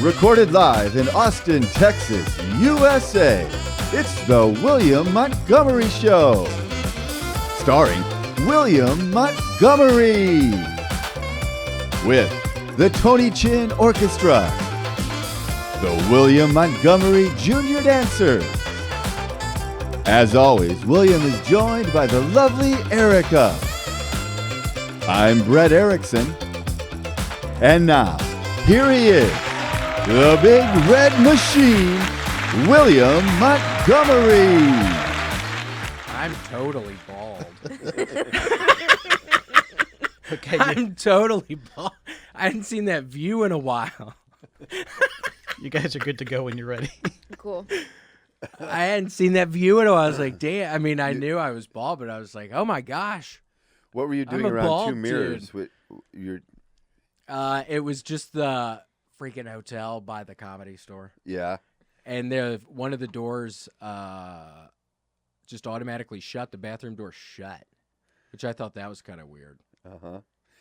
Recorded live in Austin, Texas, USA. It's the William Montgomery Show. Starring William Montgomery. With the Tony Chin Orchestra. The William Montgomery Jr. Dancers. As always, William is joined by the lovely Erica. I'm Brett Erickson. And now, here he is, the big red machine, William Montgomery. I'm totally bald. Okay, I'm totally bald. I hadn't seen that view in a while. you guys are good to go when you're ready. Cool. I hadn't seen that view in a while. I was like, damn. I mean, I knew I was bald, but I was like, oh my gosh. What were you doing I'm a around bald two mirrors? dude. With your It was just the freaking hotel by the Comedy Store. yeah. And one of the doors just automatically shut. The bathroom door shut, which I thought that was kind of weird. Uh-huh.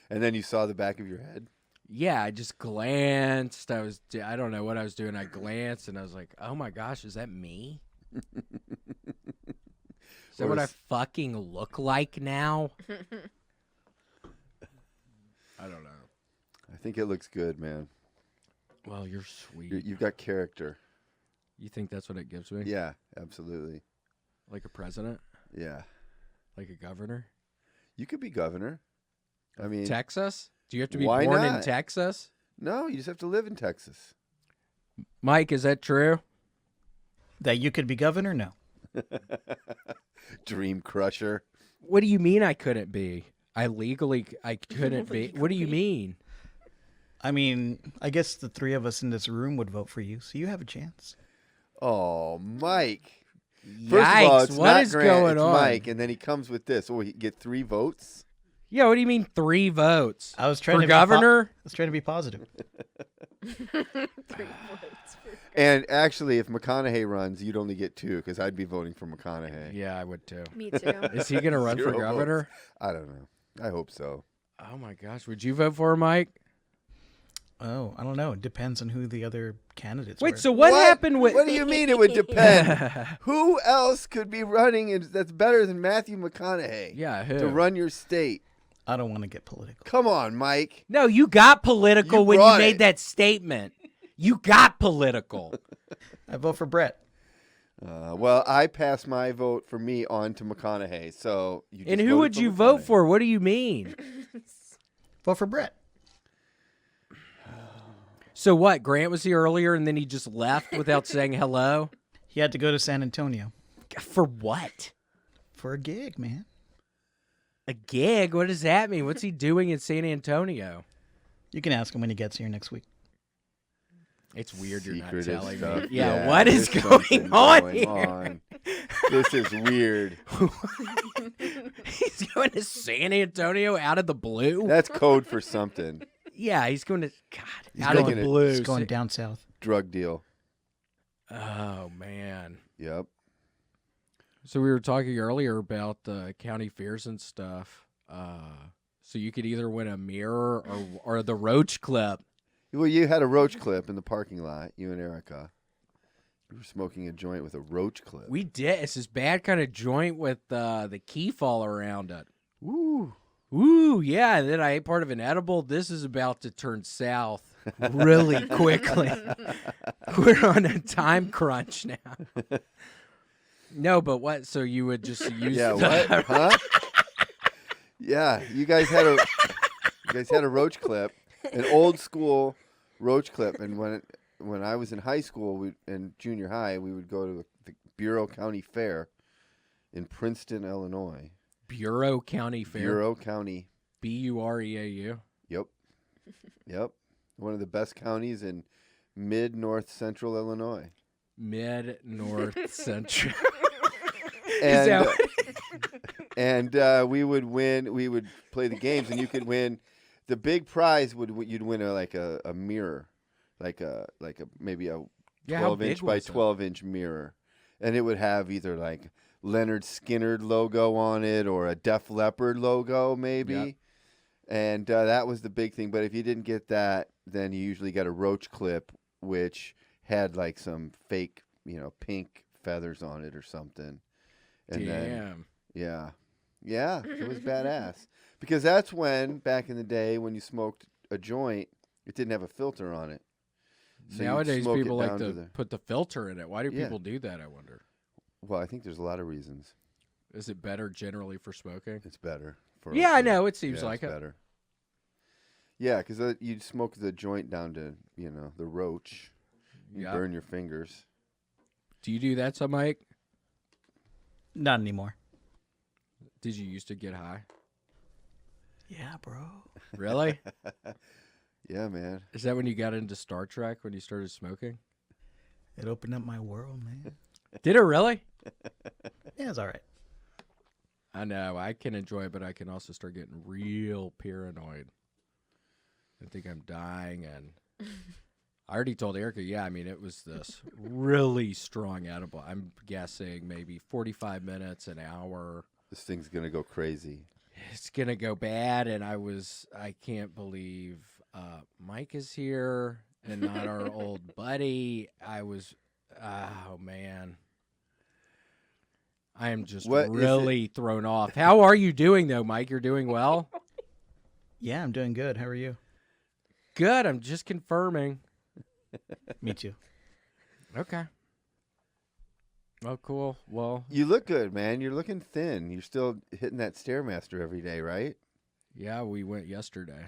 And then you saw the back of your head? Yeah, I just glanced. I don't know what I was doing. I glanced and I was like, oh my gosh, is that me? Is that what I fucking look like now? I don't know. I think it looks good, man. Well, you're sweet. You've got character. You think that's what it gives me? Yeah, absolutely. Like a president? Yeah. Like a governor? You could be governor. I mean, Texas? Do you have to be why born in not? Texas? no, you just have to live in Texas. Mike, is that true? That you could be governor? No. Dream crusher. What do you mean I couldn't be? I couldn't be. What do you mean? I mean, I guess the three of us in this room would vote for you, so you have a chance. Oh, Mike. First of all, Yikes, it's what not is Grant, going it's on? Mike, and then he comes with this. Oh, he get 3 votes? Yeah, what do you mean 3 votes? I was trying For to governor? I was trying to be positive. 3 votes. And actually, if McConaughey runs, you'd only get 2, because I'd be voting for McConaughey. Yeah, I would too. Me too. Is he going to run for 0 governor? votes. I don't know. I hope so. Oh my gosh, would you vote for him, Mike? Oh, I don't know. It depends on who the other candidates Wait, were. so what happened with... What do you mean it would depend? Who else could be running that's better than Matthew McConaughey? Yeah, who? To run your state? I don't want to get political. Come on, Mike. No, you got political You when you brought made it. that statement. You got political. I vote for Brett. Well, I passed my vote for me on to McConaughey, so you just And who voted would for you vote McConaughey. for? What do you mean? Vote for Brett. So what? Grant was here earlier and then he just left without saying hello? He had to go to San Antonio For what? for a gig, man. A gig? What does that mean? What's he doing in San Antonio? You can ask him when he gets here next week. It's weird you're not Secretive telling stuff. me. Yeah, what is there's going something on going here? on. This is weird. He's going to San Antonio out of the blue? That's code for something. Yeah, he's going to, God, He's out of making the it- blue. He's going down south. Drug deal. Oh, man. Yep. So we were talking earlier about the county fairs and stuff. So you could either win a mirror or the roach clip. Well, you had a roach clip in the parking lot, you and Erica. You were smoking a joint with a roach clip. We did. It's this bad kind of joint with the keef all around it. Woo. Ooh, yeah. And then I ate part of an edible. This is about to turn south really quickly. We're on a time crunch now. No, but what? So you would just use Yeah, the- what? Huh? Yeah, you guys had a roach clip, an old school roach clip, and when I was in high school and junior high, we would go to the Bureau County Fair in Princeton, Illinois. Bureau County Fair. Bureau County. Bureau. Yep. One of the best counties in mid-north central Illinois. Mid-North Central. And we would win. We would play the games, and you could win. The big prize you'd win a mirror, like maybe a Yeah, how 12-inch big by was it? 12-inch mirror, and it would have either like Leonard Skinner logo on it or a Def Leppard logo maybe. Yep. And that was the big thing. But if you didn't get that, then you usually got a roach clip which had like some fake, pink feathers on it or something. And then, yeah, it was badass. Because that's when, back in the day, when you smoked a joint, it didn't have a filter on it. So Nowadays, smoke people it like down to put the filter in it. Why do Yeah. people do that, I wonder? Well, I think there's a lot of reasons. Is it better generally for smoking? It's better. Yeah, I know. It seems yeah, like it's it. better. Yeah, because you'd smoke the joint down to, the roach. You Yeah. burn your fingers. Do you do that, some Mike? Not anymore. Did you used to get high? Yeah, bro. Really? Yeah, man. Is that when you got into Star Trek, when you started smoking? It opened up my world, man. Did it really? Yeah, it's all right. I know. I can enjoy it, but I can also start getting real paranoid. I think I'm dying, and I already told Erica, it was this really strong edible. I'm guessing maybe 45 minutes, an hour. This thing's going to go crazy. It's going to go bad, and I can't believe Mike is here and not our old buddy. Oh, man. I am just really thrown off. How are you doing, though, Mike? You're doing well? Yeah, I'm doing good. How are you? Good. I'm just confirming. Me too. Okay. Oh, cool. Well, You look good, man. You're looking thin. You're still hitting that Stairmaster every day, right? yeah, we went yesterday.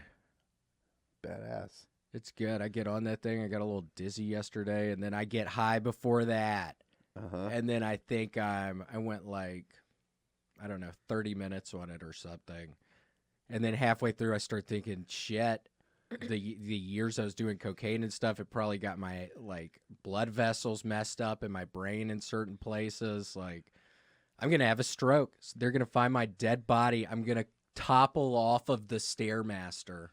Badass. It's good. I get on that thing. I got a little dizzy yesterday, and then I get high before that. Uh-huh. And then I think I went like, I don't know, 30 minutes on it or something. And then halfway through, I start thinking, shit, the years I was doing cocaine and stuff, it probably got my like blood vessels messed up in my brain in certain places. Like, I'm going to have a stroke. So they're going to find my dead body. I'm going to topple off of the Stairmaster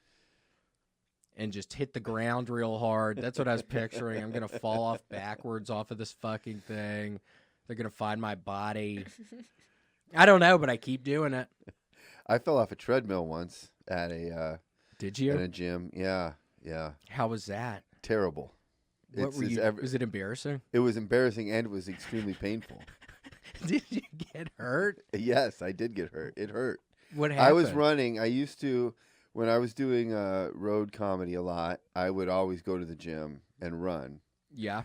and just hit the ground real hard. That's what I was picturing. I'm going to fall off backwards off of this fucking thing. They're going to find my body. I don't know, but I keep doing it. I fell off a treadmill once at a Did you? at a gym. Yeah. How was that? Terrible. What were you? Was it embarrassing? It was embarrassing and it was extremely painful. Did you get hurt? Yes, I did get hurt. It hurt. What happened? I was running. I used to, when I was doing road comedy a lot, I would always go to the gym and run. Yeah.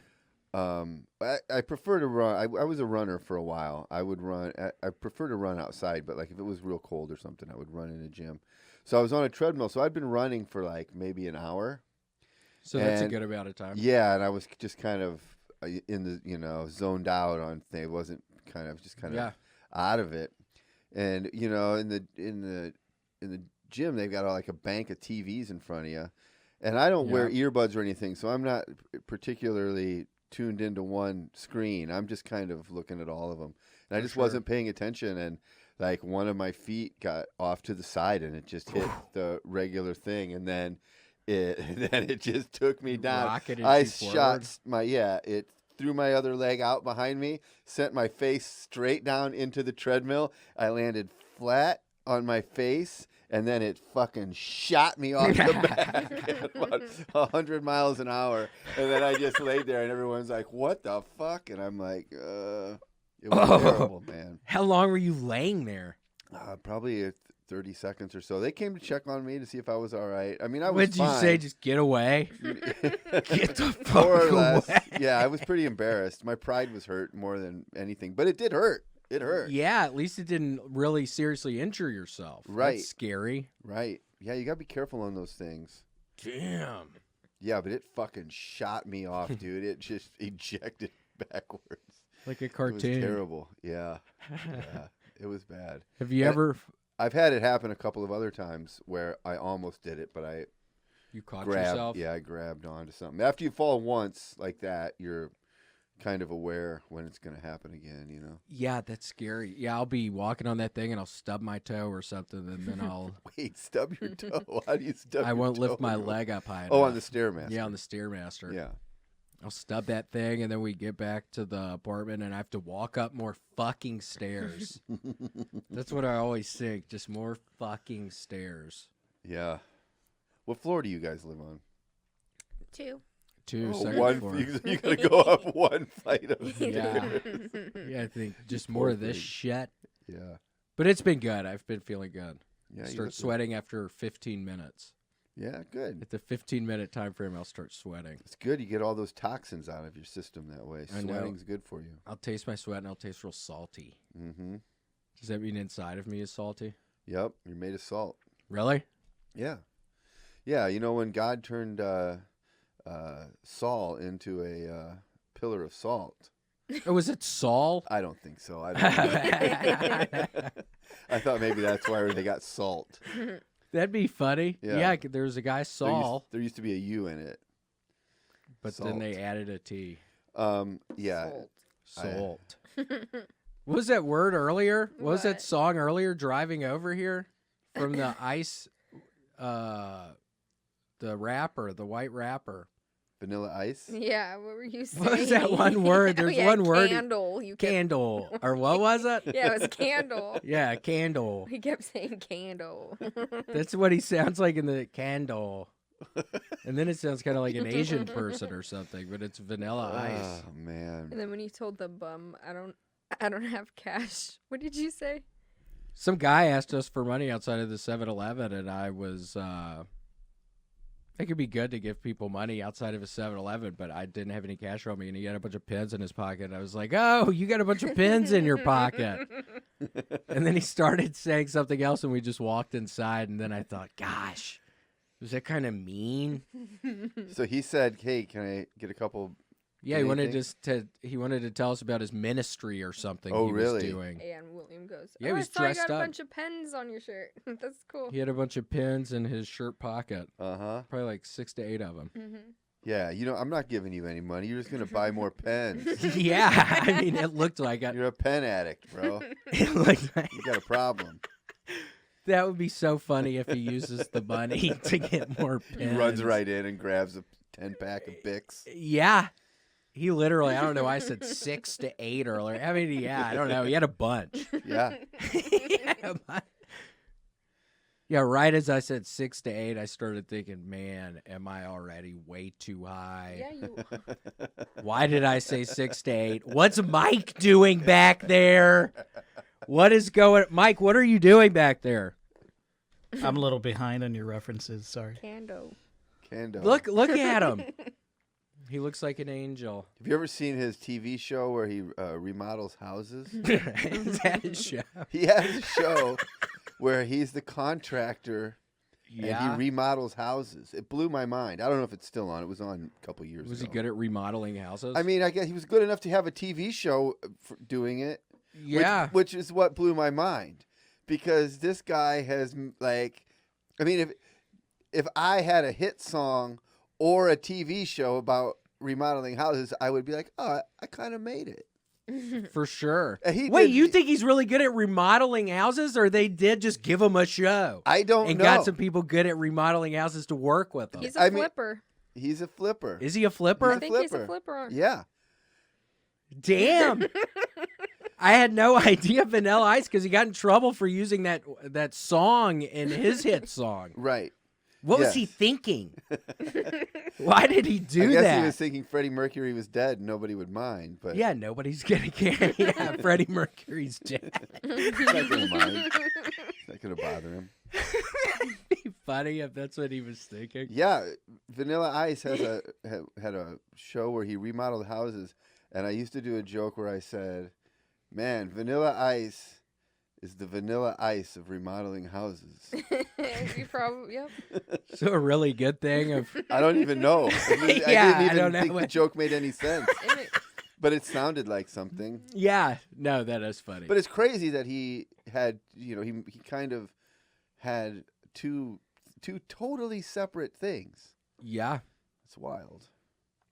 I prefer to run. I was a runner for a while. I would run. I prefer to run outside, but like if it was real cold or something, I would run in a gym. So I was on a treadmill. So I'd been running for like maybe an hour. So that's a good amount of time. Yeah, and I was just kind of in the zoned out on things. Wasn't kind of just kind of out of it. And in the gym they've got like a bank of TVs in front of you, and I don't wear earbuds or anything, so I'm not particularly tuned into one screen. I'm just kind of looking at all of them, and I just wasn't paying attention, and like one of my feet got off to the side and it just hit the regular thing, and then it just took me down. Rocketed I you shot forward. it threw my other leg out behind me, sent my face straight down into the treadmill. I landed flat on my face, and then it fucking shot me off the back at about 100 miles an hour. And then I just laid there, and everyone's like, "What the fuck?" And I'm like, it was terrible, man. How long were you laying there? Probably 30 seconds or so. They came to check on me to see if I was all right. I mean, I was What did you fine. say? Just get away? Get the fuck More or less. away. Yeah, I was pretty embarrassed. My pride was hurt more than anything, but it did hurt. It hurt. Yeah, at least it didn't really seriously injure yourself. Right. That's scary. Right. Yeah, you got to be careful on those things. Damn. Yeah, but it fucking shot me off, dude. It just ejected backwards. Like a It cartoon. was terrible. Yeah. Yeah. It was bad. Have you And ever I've had it happen a couple of other times where I almost did it, but I you caught grabbed. yourself? Yeah, I grabbed onto something. After you fall once like that, you're kind of aware when it's going to happen again, you know? Yeah, that's scary. Yeah, I'll be walking on that thing and I'll stub my toe or something, and then I'll Wait, stub your toe? How do you stub I your won't toe? lift my leg up high enough. Oh, on the Stairmaster. Yeah, on the Stairmaster. Yeah. I'll stub that thing, and then we get back to the apartment, and I have to walk up more fucking stairs. That's what I always think, just more fucking stairs. Yeah. What floor do you guys live on? 2. 2, Oh, second one, floor. you gotta go up one flight of Yeah. stairs. Yeah, I think just Poor more of this thing. shit. Yeah. But it's been good. I've been feeling good. Yeah. you Start look- sweating after 15 minutes. Yeah, good. At the 15-minute time frame, I'll start sweating. It's good. You get all those toxins out of your system that way. I know. Sweating's good for you. I'll taste my sweat and I'll taste real salty. Mm-hmm. Does that mean inside of me is salty? Yep. You're made of salt. Really? Yeah. Yeah. You know, when God turned Saul into a pillar of salt. Oh, was it Saul? I don't think so. I don't know. I thought maybe that's why they got salt. That'd be funny. Yeah. Yeah, there was a guy, Saul, There used to be a U in it. but then they added a T. Yeah. Salt. What was that word earlier? What was that What? song earlier? Driving over here from the ice, the rapper, the white rapper. Vanilla Ice. Yeah, what were you saying? What was that one word? Oh, There's yeah, one word. Candle. You kept... Candle. Or what was it? Yeah, it was candle. Yeah, candle. He kept saying candle. That's what he sounds like in the candle. And then it sounds kind of like an Asian person or something, but it's Vanilla Ice. Oh man. And then when you told the bum, I don't have cash. What did you say? Some guy asked us for money outside of the 7-Eleven, and I was, I think it'd be good to give people money outside of a 7-Eleven, but I didn't have any cash on me, and he had a bunch of pins in his pocket. I was like, oh, you got a bunch of pins in your pocket. And then he started saying something else, and we just walked inside, and then I thought, gosh, was that kind of mean? So he said, "Hey, can I get a couple?" Yeah, he wanted Anything? he wanted to tell us about his ministry or something Oh, he really? was doing. And William goes, Yeah, oh, he I was saw you dressed got up. a bunch of pens on your shirt. That's cool. He had a bunch of pins in his shirt pocket, Uh-huh. probably like 6 to 8 of them. Mm-hmm. Yeah. You know, I'm not giving you any money. You're just gonna buy more pens. Yeah, I mean, it looked like it. You're a pen addict, bro. It looked like You got a problem. that would be so funny if he uses the money to get more He pins. runs right in and grabs a 10-pack of Bics. Yeah. He literally, I don't know why I said 6 to 8 earlier. I mean, yeah, I don't know. He had a bunch. Yeah. He had a bunch. Yeah, right as I said 6 to 8, I started thinking, man, am I already way too high? Yeah, you. Why did I say 6 to 8? What's Mike doing back there? What is going Mike, what are you doing back there? I'm a little behind on your references. Sorry. Cando. Cando. Look at him. He looks like an angel. Have you ever seen his TV show where he remodels houses? Is that his show? He has a show where he's the contractor Yeah. and he remodels houses. It blew my mind. I don't know if it's still on. It was on a couple years Was ago. he good at remodeling houses? I mean, I guess he was good enough to have a TV show for doing it. yeah. Which is what blew my mind. Because this guy has, like, I mean, if I had a hit song or a TV show about remodeling houses, I would be like, oh, I kind of made it. For sure. And he Wait, did- you think he's really good at remodeling houses, or they did just give him a show I don't and know. got some people good at remodeling houses to work with him? He's a I mean- flipper. He's a flipper. Is he a flipper? I think he's a flipper. Yeah. Damn. I had no idea Vanilla Ice because he got in trouble for using that song in his hit song. Right. What was Yes. he thinking? Why did he do I guess that? he was thinking Freddie Mercury was dead and nobody would mind. But Yeah, nobody's gonna care. Yeah, Freddie Mercury's dead. he's not going to mind. It's not going to bother him. It'd be funny if that's what he was thinking. Yeah, Vanilla Ice has had a show where he remodeled houses, and I used to do a joke where I said, "Man, Vanilla Ice is the Vanilla Ice of remodeling houses." You probably, yep. So a really good thing of I don't even know. I Yeah, I didn't even don't know think the what- joke made any sense, And it- but it sounded like something. yeah, no, that is funny. But it's crazy that he had, he kind of had two totally separate things. yeah, It's wild.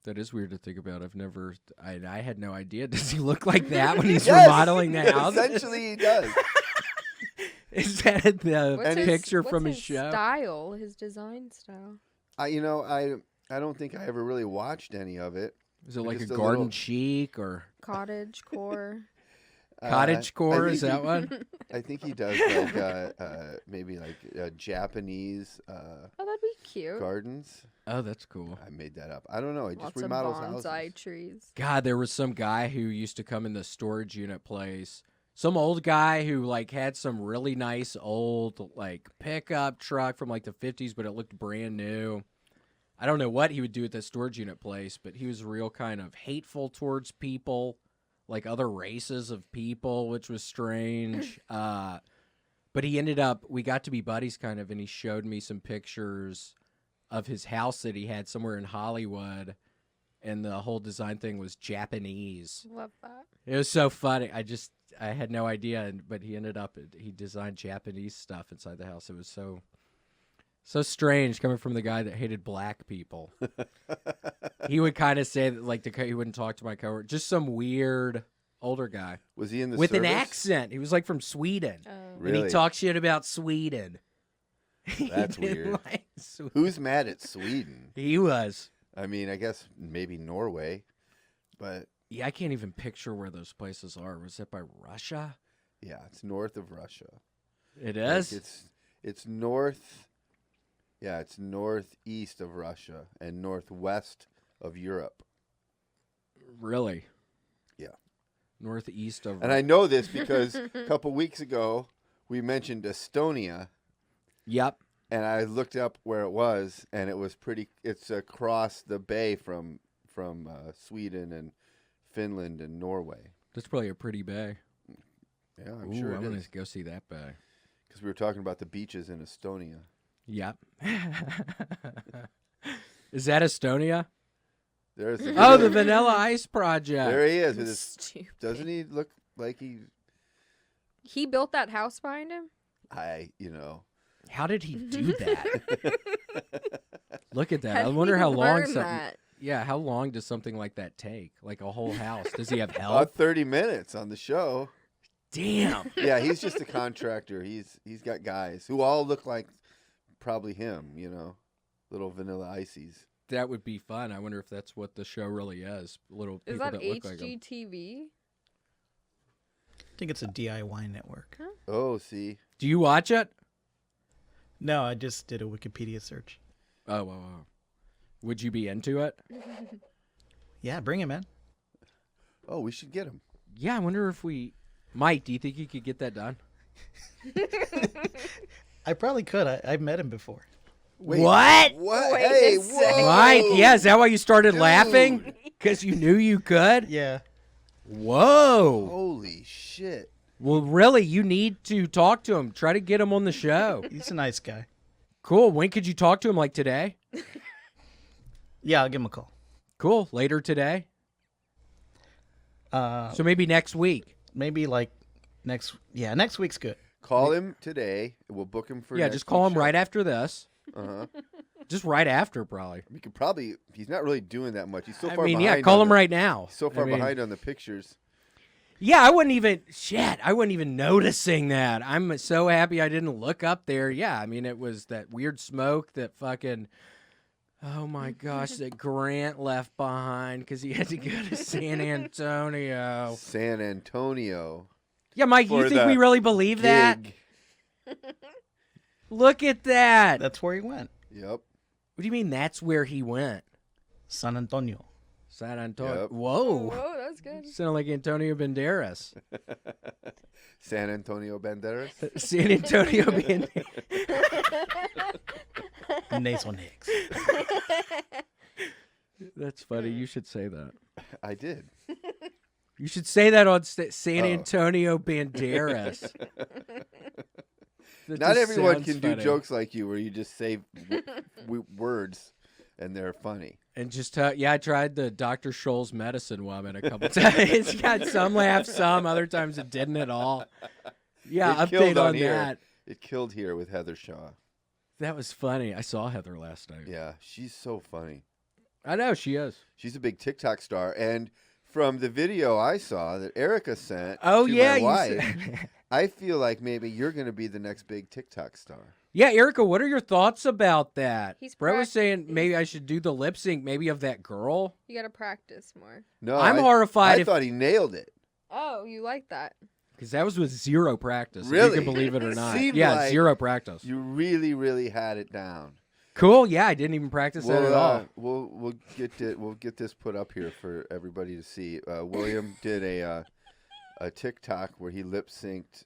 that is weird to think about. I had no idea. Does he look like that when he's Yes! remodeling the house? Essentially, he does. Is that the what's his- picture what's from his his show? style, his design style. I don't think I ever really watched any of it. Is it like a just a garden little- chic or Cottage core. cottage core? I Is think that he- one? I think he does like maybe like Japanese. Oh, that'd be cute. Gardens. Oh, that's cool. I made that up. I don't know. He just Lots of remodels bonsai houses. trees. God, there was some guy who used to come in the storage unit place. Some old guy who like had some really nice old like pickup truck from like the 50s, but it looked brand new. I don't know what he would do at the storage unit place, but he was real kind of hateful towards people, like other races of people, which was strange. But he ended up, we got to be buddies kind of, and he showed me some pictures of his house that he had somewhere in Hollywood, and the whole design thing was Japanese. Love that. It was so funny. I had no idea, but he ended up, he designed Japanese stuff inside the house. It was so strange coming from the guy that hated black people. He would kind of say that, like, he wouldn't talk to my coworker. Just some weird older guy. Was he in the with an service? accent. He was like from Sweden. Really? And he talked shit about Sweden. That's He didn't weird. like Sweden. Who's mad at Sweden? He was. I mean, I guess maybe Norway, but Yeah, I can't even picture where those places are. Was it by Russia? yeah, it's north of Russia. It Like, is? it's north. Yeah, it's northeast of Russia and northwest of Europe. Really? Yeah. Northeast of And I know this because a couple weeks ago we mentioned Estonia, Yep. and I looked up where it was, and it was pretty. It's across the bay from Sweden and Finland and Norway. That's probably a pretty bay. Yeah, I'm Ooh, sure I'm it going is. to go see that bay. Because we were talking about the beaches in Estonia. Yep. Is that Estonia? There's the Oh, the Vanilla Ice Project. There he is. With his, Stupid. doesn't he look like He built that house behind him? How did he do that? Look at that. How I did wonder he how long learn something. that? Yeah, how long does something like that take? Like a whole house? Does he have help? About 30 minutes on the show. Damn. Yeah, he's just a contractor. He's got guys who all look like probably him, little vanilla ices. That would be fun. I wonder if that's what the show really is. Little Is people that that look like him. HGTV? I think it's a DIY network. Oh, see. Do you watch it? No, I just did a Wikipedia search. Oh, wow. Would you be into it? Yeah, bring him in. Oh, we should get him. Yeah, I wonder if we... Mike, do you think you could get that done? I probably could. I've met him before. Wait, What? What? Wait a Hey, second. whoa. Mike, yeah, is that why you started Dude. laughing? Because you knew you could? Yeah. Whoa. Holy shit. Well, really, you need to talk to him. Try to get him on the show. He's a nice guy. Cool. When could you talk to him? Like today? Yeah, I'll give him a call. Cool. Later today? So maybe next week. Maybe like next week's good. Call him today. We'll book him for Yeah, next just call week's him show. right after this. Uh-huh. Just right after, probably. We could probably... He's not really doing that much. He's so I far mean, behind. yeah, call on him the- right now. He's so far I mean, behind on the pictures. Yeah, I wasn't even noticing that. I'm so happy I didn't look up there. Yeah, I mean, it was that weird smoke that fucking, oh my gosh, that Grant left behind because he had to go to San Antonio. San Antonio. Yeah, Mike, you For think the we really believe that? Gig. Look at that. That's where he went. Yep. What do you mean that's where he went? San Antonio. San Antonio. Yep. Whoa. Whoa, that was good. Sounded like Antonio Banderas. San Antonio Banderas. San Antonio Banderas. Nasal Nicks. That's funny. You should say that. I did. You should say that on San Oh. Antonio Banderas. That Not just everyone sounds can do funny. jokes like you where you just say words and they're funny. And just, I tried the Dr. Scholl's medicine woman a couple times. It's got some laughs, some. Other times it didn't at all. Yeah, It killed update on on here. that. It killed here with Heather Shaw. That was funny. I saw Heather last night. Yeah, she's so funny. I know, she is. She's a big TikTok star. And from the video I saw that Erica sent Oh, to yeah. my You wife, said... I feel like maybe you're going to be the next big TikTok star. Yeah, Erica, what are your thoughts about that? He's Brett was saying practicing. maybe I should do the lip sync, maybe of that girl. You gotta practice more. No, I'm I horrified if thought he nailed it. Oh, you like that? because that was with zero practice. If Really? you can believe it or not. Seemed Yeah, like zero practice. You really, really had it down. Cool. Yeah, I didn't even practice that at all. We'll get this put up here for everybody to see. William did a TikTok where he lip synced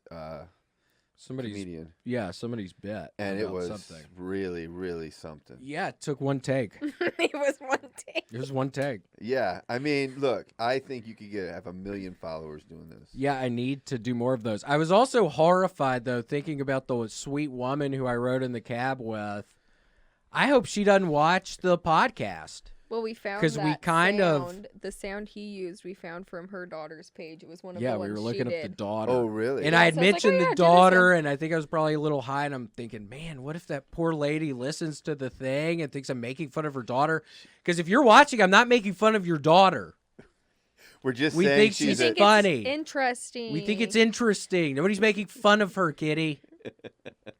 comedian, somebody's bit, and it was something. really, really something. Yeah, it took one take. It was one take. It was one take. Yeah, I mean, look, I think you could have 1 million followers doing this. Yeah, I need to do more of those. I was also horrified though, thinking about the sweet woman who I rode in the cab with. I hope she doesn't watch the podcast. Well, we found 'Cause that we kind of- the sound he used. We found from her daughter's page. It was one of Yeah, the we ones were she looking up did. the daughter. Oh, really? And Yeah, I had so I was like, mentioned oh, yeah, the Jennifer. daughter, and I think I was probably a little high, and I'm thinking, man, what if that poor lady listens to the thing and thinks I'm making fun of her daughter? Because if you're watching, I'm not making fun of your daughter. We're just We saying think she's she's think funny. It's interesting. We think it's interesting. Nobody's making fun of her, kitty.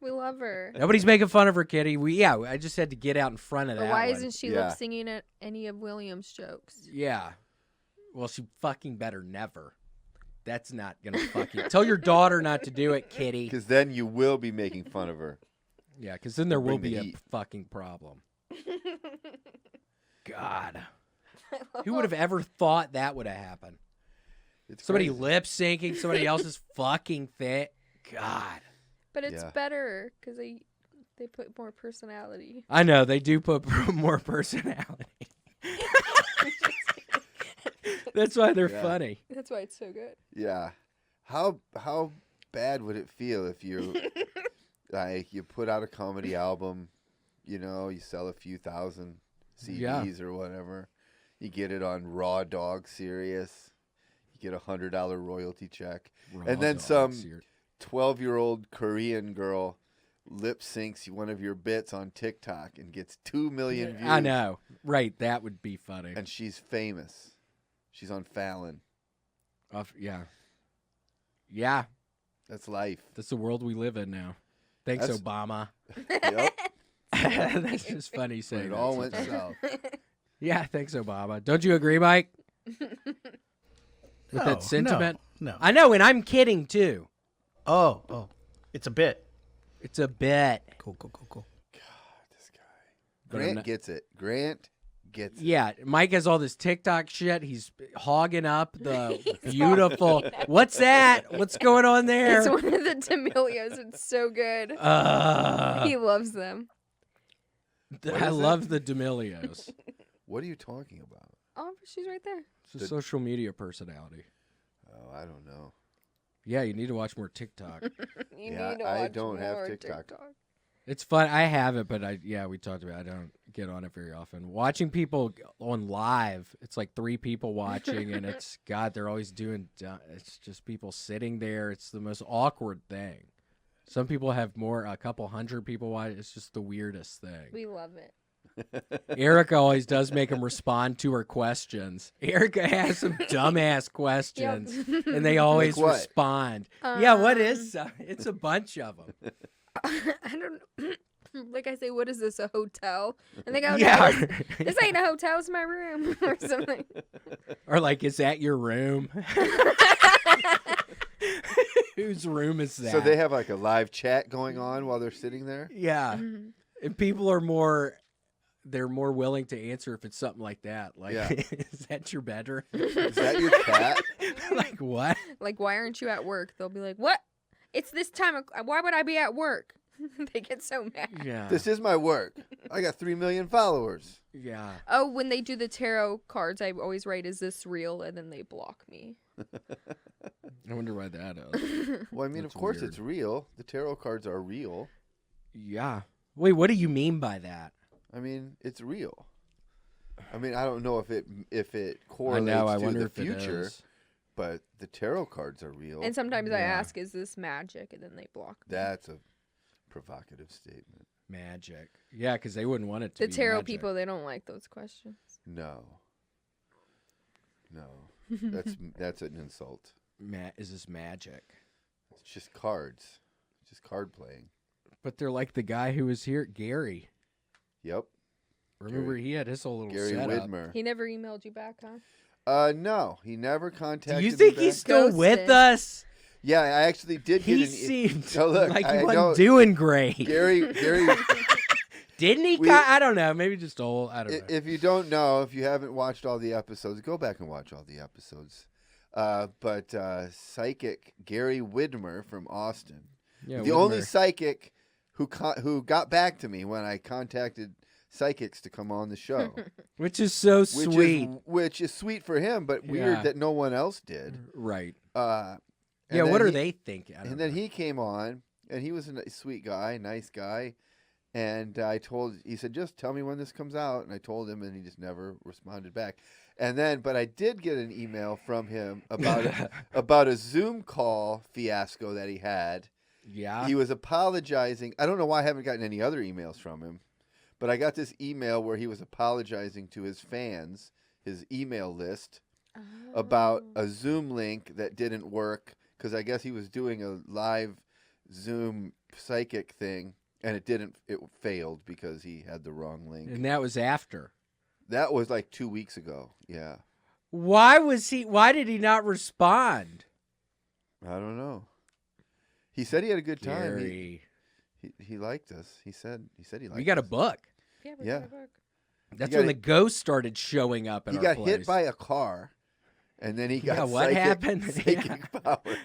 We love her. Nobody's making fun of her, kitty. I just had to get out in front of But that why one. isn't she Yeah. lip singing at any of William's jokes? Yeah. Well, she fucking better never. That's not gonna fucking tell your daughter not to do it, kitty. because then you will be making fun of her. Yeah, because then there will Bring the be a heat. fucking problem. God, who would have ever thought that would have happened? It's Somebody crazy. lip syncing somebody else's fucking thing. God, But it's Yeah. better because they put more personality. I know they do put more personality. That's why they're Yeah. funny. That's why it's so good. Yeah. How bad would it feel if you like you put out a comedy album, you sell a few thousand CDs or whatever, you get it on Raw Dog Sirius, you get $100 royalty check, and then some 12-year-old Korean girl lip syncs one of your bits on TikTok and gets 2 million views. I know, right? That would be funny. And she's famous. She's on Fallon. Yeah, That's life. that's the world we live in now. Thanks, That's- Obama. Yep. That's just funny When saying it that all went sometimes. south. Yeah, thanks, Obama. Don't you agree, Mike? With No, that sentiment? No. I know, and I'm kidding too. Oh. It's a bit. It's a bit. Cool. This guy. But I'm Grant not- gets it. Grant gets it. Yeah, Mike has all this TikTok shit. He's hogging up the beautiful. What's that? What's going on It's there? one of the D'Amelios. It's so good. He loves them. I is love the D'Amelios. What are you talking about? Oh, she's right there. It's a social media personality. Oh, I don't know. Yeah, you need to watch more TikTok. You Yeah, need to I watch don't have more TikTok. It's fun. I have it, but we talked about it. I don't get on it very often. Watching people on live, it's like 3 people watching, and it's, God, they're always doing, it's just people sitting there. It's the most awkward thing. Some people have a couple hundred people watch. It's just the weirdest thing. We love it. Erica always does make them respond to her questions. Erica has some dumbass questions, and they always Like what? respond. Yeah, what is? It's a bunch of them. I don't know. Like I say, what is this, a hotel? And they go, Yeah. no, this ain't a hotel, it's my room or something. Or like, is that your room? Whose room is that? So they have like a live chat going on while they're sitting there? Yeah. And people are they're more willing to answer if it's something like that. Like, Yeah. is that your bedroom? Is that your cat? Like, what? Like, why aren't you at work? They'll be like, what? It's this time. Why would I be at work? They get so mad. Yeah. This is my work. I got 3 million followers. Yeah. Oh, when they do the tarot cards, I always write, is this real? And then they block me. I wonder why that is. Well, I mean, That's of course weird. it's real. The tarot cards are real. Yeah. Wait, what do you mean by that? I mean, it's real. I mean, I don't know if it I correlates know. I to wonder the if future, it is. but the tarot cards are real. And sometimes I Yeah. ask, is this magic? And then they block me. That's a provocative statement. Magic. Yeah, because they wouldn't want it to The be tarot magic. people, they don't like those questions. No. That's an insult. Is this magic? It's just cards. It's just card playing. But they're like the guy who was here, Gary. Yep. Remember, he had his whole little Gary setup. Widmer. He never emailed you back, huh? No, he never Do contacted you me think back. he's still with Ghosted. us? Yeah, I actually did get He an seemed No, look, like I he know- wasn't doing great. Gary Didn't he? We- I don't know. Maybe just old. I don't know. If you don't know, if you haven't watched all the episodes, go back and watch all the episodes. But psychic Gary Widmer from Austin, Yeah, the only Whitmer. psychic who got back to me when I contacted psychics to come on the show, Which is so sweet. which is sweet for him, but weird Yeah. that no one else did. Right. And Yeah, then what are he- they thinking? I don't And then know. he came on, and he was a sweet guy, nice guy. And he said, just tell me when this comes out. And I told him, and he just never responded back. And then, but I did get an email from him about a Zoom call fiasco that he had. Yeah. He was apologizing. I don't know why I haven't gotten any other emails from him, but I got this email where he was apologizing to his fans, his email list, about a Zoom link that didn't work because I guess he was doing a live Zoom psychic thing and it failed because he had the wrong link. And that was after. That was like 2 weeks ago. Yeah. Why did he not respond? I don't know. He said he had a good time. Gary. He liked us. He said he liked We got a us. book. Yeah. Yeah. That's got when a- the ghosts started showing up in He our got place. hit by a car, and then he got Yeah, what psychic, happened? psychic powers.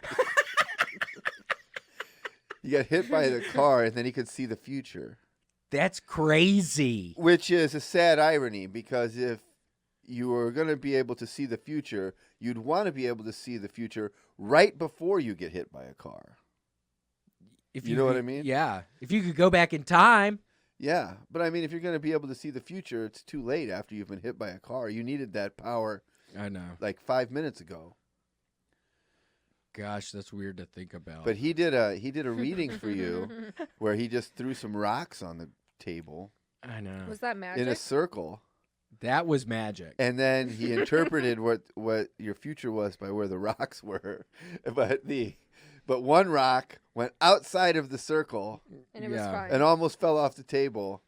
He got hit by the car, and then he could see the future, That's crazy. which is a sad irony because if you were going to be able to see the future, you'd want to be able to see the future right before you get hit by a car. If You know what I mean? Yeah. If you could go back in time. Yeah, but I mean, if you're going to be able to see the future, it's too late after you've been hit by a car. You needed that power I know. like 5 minutes ago. Gosh, that's weird to think about. But he did a reading for you where he just threw some rocks on the table I know. Was that magic? in a circle, That was magic. and then he interpreted what your future was by where the rocks were. But one rock went outside of the circle and it was Yeah. fine. and almost fell off the table.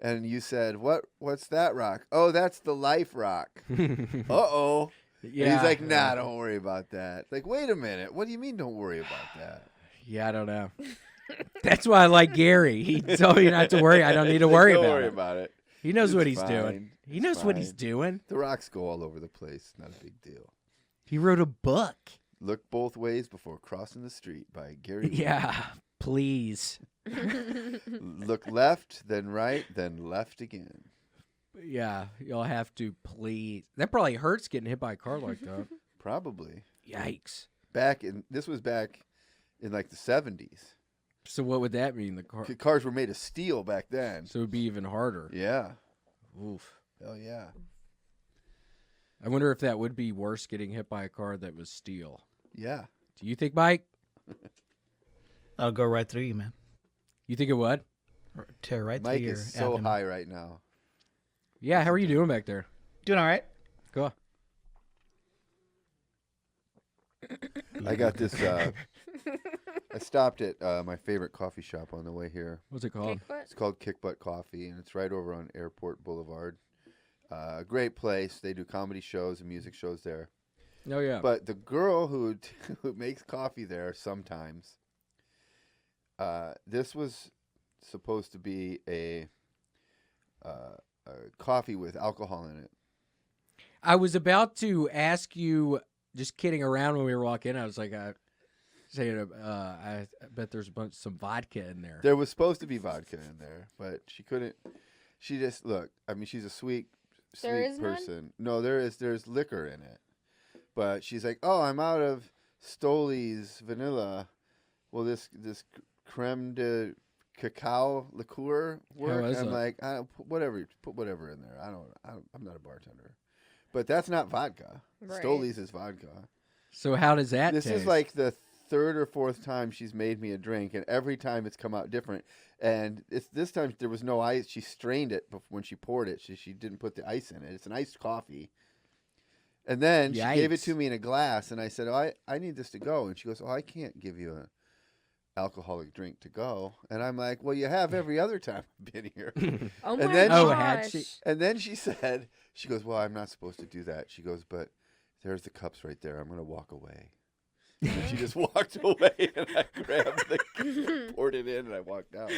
And you said, "What's that rock?" "Oh, that's the life rock." Uh-oh. Yeah. And he's like, "Nah, don't worry about that." Like, wait a minute. What do you mean don't worry about that? Yeah, I don't know. That's why I like Gary. He told me not to worry. I don't need to worry Don't about worry it. about it. He knows It's what he's fine. doing. He It's knows what he's fine. doing. The rocks go all over the place. Not a big deal. He wrote a book. Look both ways before crossing the street by Gary. Yeah, please. Look left, then right, then left again. Yeah, you'll have to please. That probably hurts getting hit by a car like that. Probably. Yikes. This was back in like the 70s. So what would that mean? The car. Cars were made of steel back then. So it'd be even harder. Yeah. Oof. Hell yeah. I wonder if that would be worse getting hit by a car that was steel. Yeah. Do you think, Mike? I'll go right through you, man. You think it would? Tear right Mike through your is so abdomen. high right now. Yeah, how are you doing back there? Doing all right. Cool. I got this. I stopped at my favorite coffee shop on the way here. What's it called? Kickbutt? It's called Kickbutt Coffee, and it's right over on Airport Boulevard. Great place. They do comedy shows and music shows there. Oh, yeah. But the girl who makes coffee there sometimes, this was supposed to be a coffee with alcohol in it. I was about to ask you, just kidding around when we were walking in. I was like, I bet there's some vodka in there. There was supposed to be vodka in there, but she couldn't. She just look. I mean, she's a sweet There is none? person. No, there's liquor in it, but she's like, "Oh, I'm out of Stoli's vanilla. Will this creme de cacao liqueur work?" is I'm it? like, put whatever in there. I'm not a bartender, but that's not vodka. Right. Stoli's is vodka. So how does that This taste? is like the third or fourth time she's made me a drink, and every time it's come out different. And this time there was no ice. She strained it when she poured it. She didn't put the ice in it. It's an iced coffee. And then she gave it Yikes. to me in a glass, and I said, "Oh, I need this to go." And she goes, "Oh, I can't give you an alcoholic drink to go." And I'm like, "Well, you have every other time I've been here." Oh And my then Oh, gosh. had she- And then she said, she goes, "Well, I'm not supposed to do that." She goes, "But there's the cups right there. I'm going to walk away." And she just walked away, and I grabbed poured it in, and I walked out.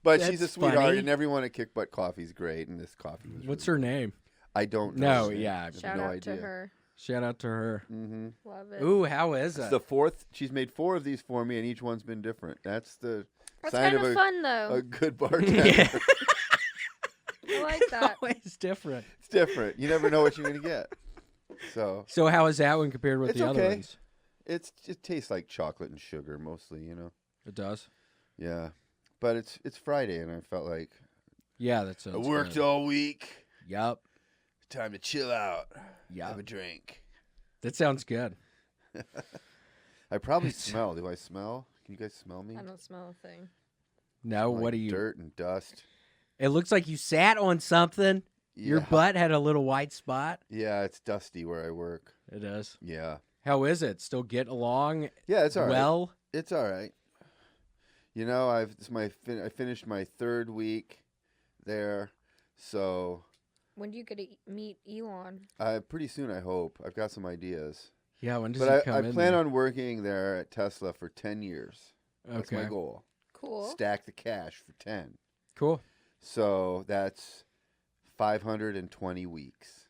But she's a That's sweetheart, funny. and everyone at Kickbutt Coffee is great, and this coffee was. What's really her name? I don't No, know. her name. yeah. I have Shout no out idea. to her. Shout out to her. Mm-hmm. Love it. Ooh, how is It's it? the fourth. She's made 4 of these for me, and each one's been different. That's the That's sign kind of of fun, though. a good bartender. Yeah. I like that. Always different. It's different. You never know what you're gonna get. So So how is that one compared with It's the other okay. ones? it tastes like chocolate and sugar mostly, you know. It does. Yeah, but it's Friday, and I felt like Yeah, that sounds. I worked good. all week. Yup. Time to chill out. Yup. Have a drink. That sounds good. I probably smell. Do I smell? Can you guys smell me? I don't smell a thing. No, Like what do you? Dirt and dust. It looks like you sat on something. Your Yeah. butt had a little white spot. Yeah, it's dusty where I work. It is. Yeah. How is it? Still get along Yeah, it's all right. well? It's all right. You know, I finished my 3rd week there, so When do you get to meet Elon? pretty soon I hope. I've got some ideas, Yeah, when does but he come I in? plan there? on working there at Tesla for 10 years. That's my Okay. goal. Cool. Stack the cash for 10. Cool. So that's 520 weeks,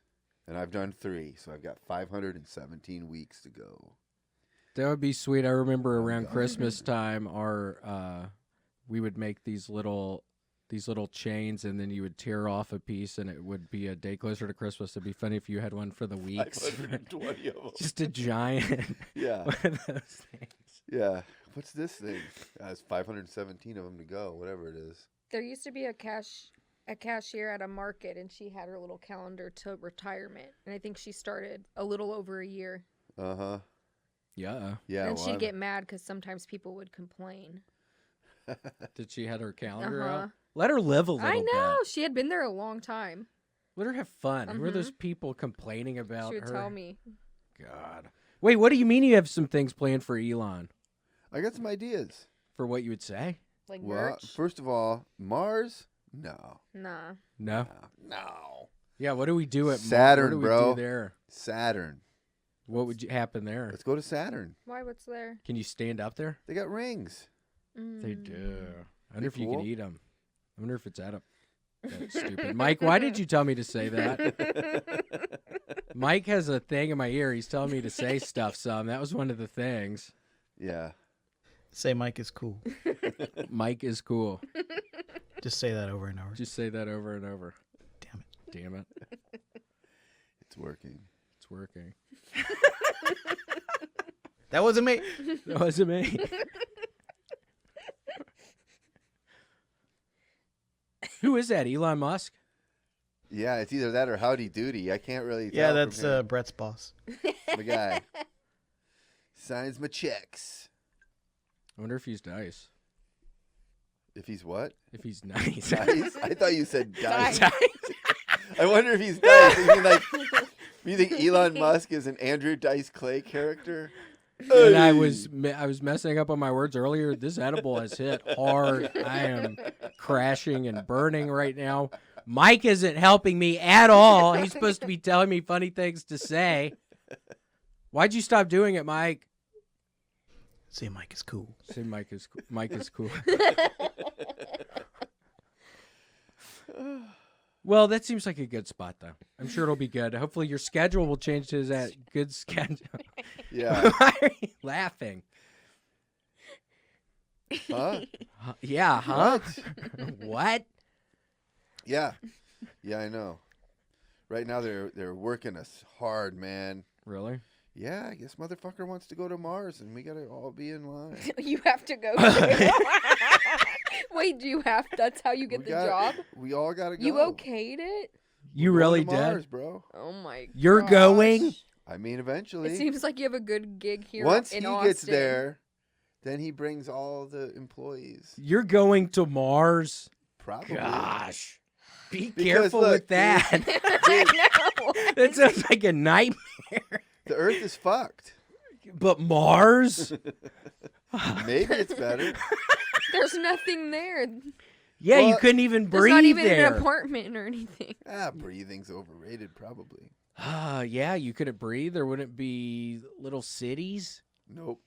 and I've done 3, so I've got 517 weeks to go. That would be sweet. I remember around God. Christmas time, we would make these little chains, and then you would tear off a piece, and it would be a day closer to Christmas. It'd be funny if you had one for the weeks. 520 of them. Just a giant Yeah. one of those things. Yeah. What's this thing? It's 517 of them to go, whatever it is. There used to be a cashier at a market, and she had her little calendar to retirement. And I think she started a little over a year. Uh-huh. Yeah. Yeah. and well, she'd I'm- get mad because sometimes people would complain. Did she had her calendar Uh-huh. out? Let her live a little I know. bit. She had been there a long time. Let her have fun. Who are those Mhm. people complaining about She would her? tell me. God. Wait, what do you mean you have some things planned for Elon? I got some ideas. For what you would say? Like Well, merch? first of all, Mars? No. Nah. No. No. Yeah, what do we do at Saturn, what do we bro. do there? Saturn. What would happen there? Let's go to Saturn. Why? What's there? Can you stand up there? They got rings. They do. Mm. I wonder if you cool. can eat them. I wonder if it's at a. That's stupid. Mike, why did you tell me to say that? Mike has a thing in my ear. He's telling me to say stuff some. That was one of the things. Yeah. Say Mike is cool. Mike is cool. Just say that over and over. Just say that over and over. Damn it. Damn it. It's working. It's working. That wasn't me. That wasn't me. Who is that? Elon Musk? Yeah, it's either that or Howdy Doody. I can't really tell. Yeah, from that's here. Brett's boss. The guy. Signs my checks. I wonder if he's nice. If he's what? If he's nice. Dice? I thought you said dice. Nice. I wonder if he's dice. You mean like, you think Elon Musk is an Andrew Dice Clay character? And I Hey. was messing up on my words earlier. This edible has hit hard. I am crashing and burning right now. Mike isn't helping me at all. He's supposed to be telling me funny things to say. Why'd you stop doing it, Mike? Say Mike is cool. Say Mike is cool. Mike is cool. Well, that seems like a good spot, though. I'm sure it'll be good. Hopefully, your schedule will change to that good schedule. Yeah. Why are you laughing? Huh? Yeah, huh? What? Yeah. Yeah, I know. Right now they're working us hard, man. Really? Yeah, I guess motherfucker wants to go to Mars, and we gotta all be in line. You have to go. too. Wait, do you have? That's how you get We the got- job? We all gotta go. You okayed it? You We're going really to did? Mars, bro. Oh my! You're gosh. going? I mean, eventually. It seems like you have a good gig here. Once in he Austin. gets there, then he brings all the employees. You're going to Mars? Probably. Gosh. Be Because, careful look, with that. I know. That sounds like a nightmare. The Earth is fucked. But Mars? Maybe it's better. There's nothing there. Yeah, you Well, couldn't even There's breathe not even there. an apartment or anything. Breathing's overrated, probably. Yeah, you couldn't breathe. There wouldn't be little cities. Nope.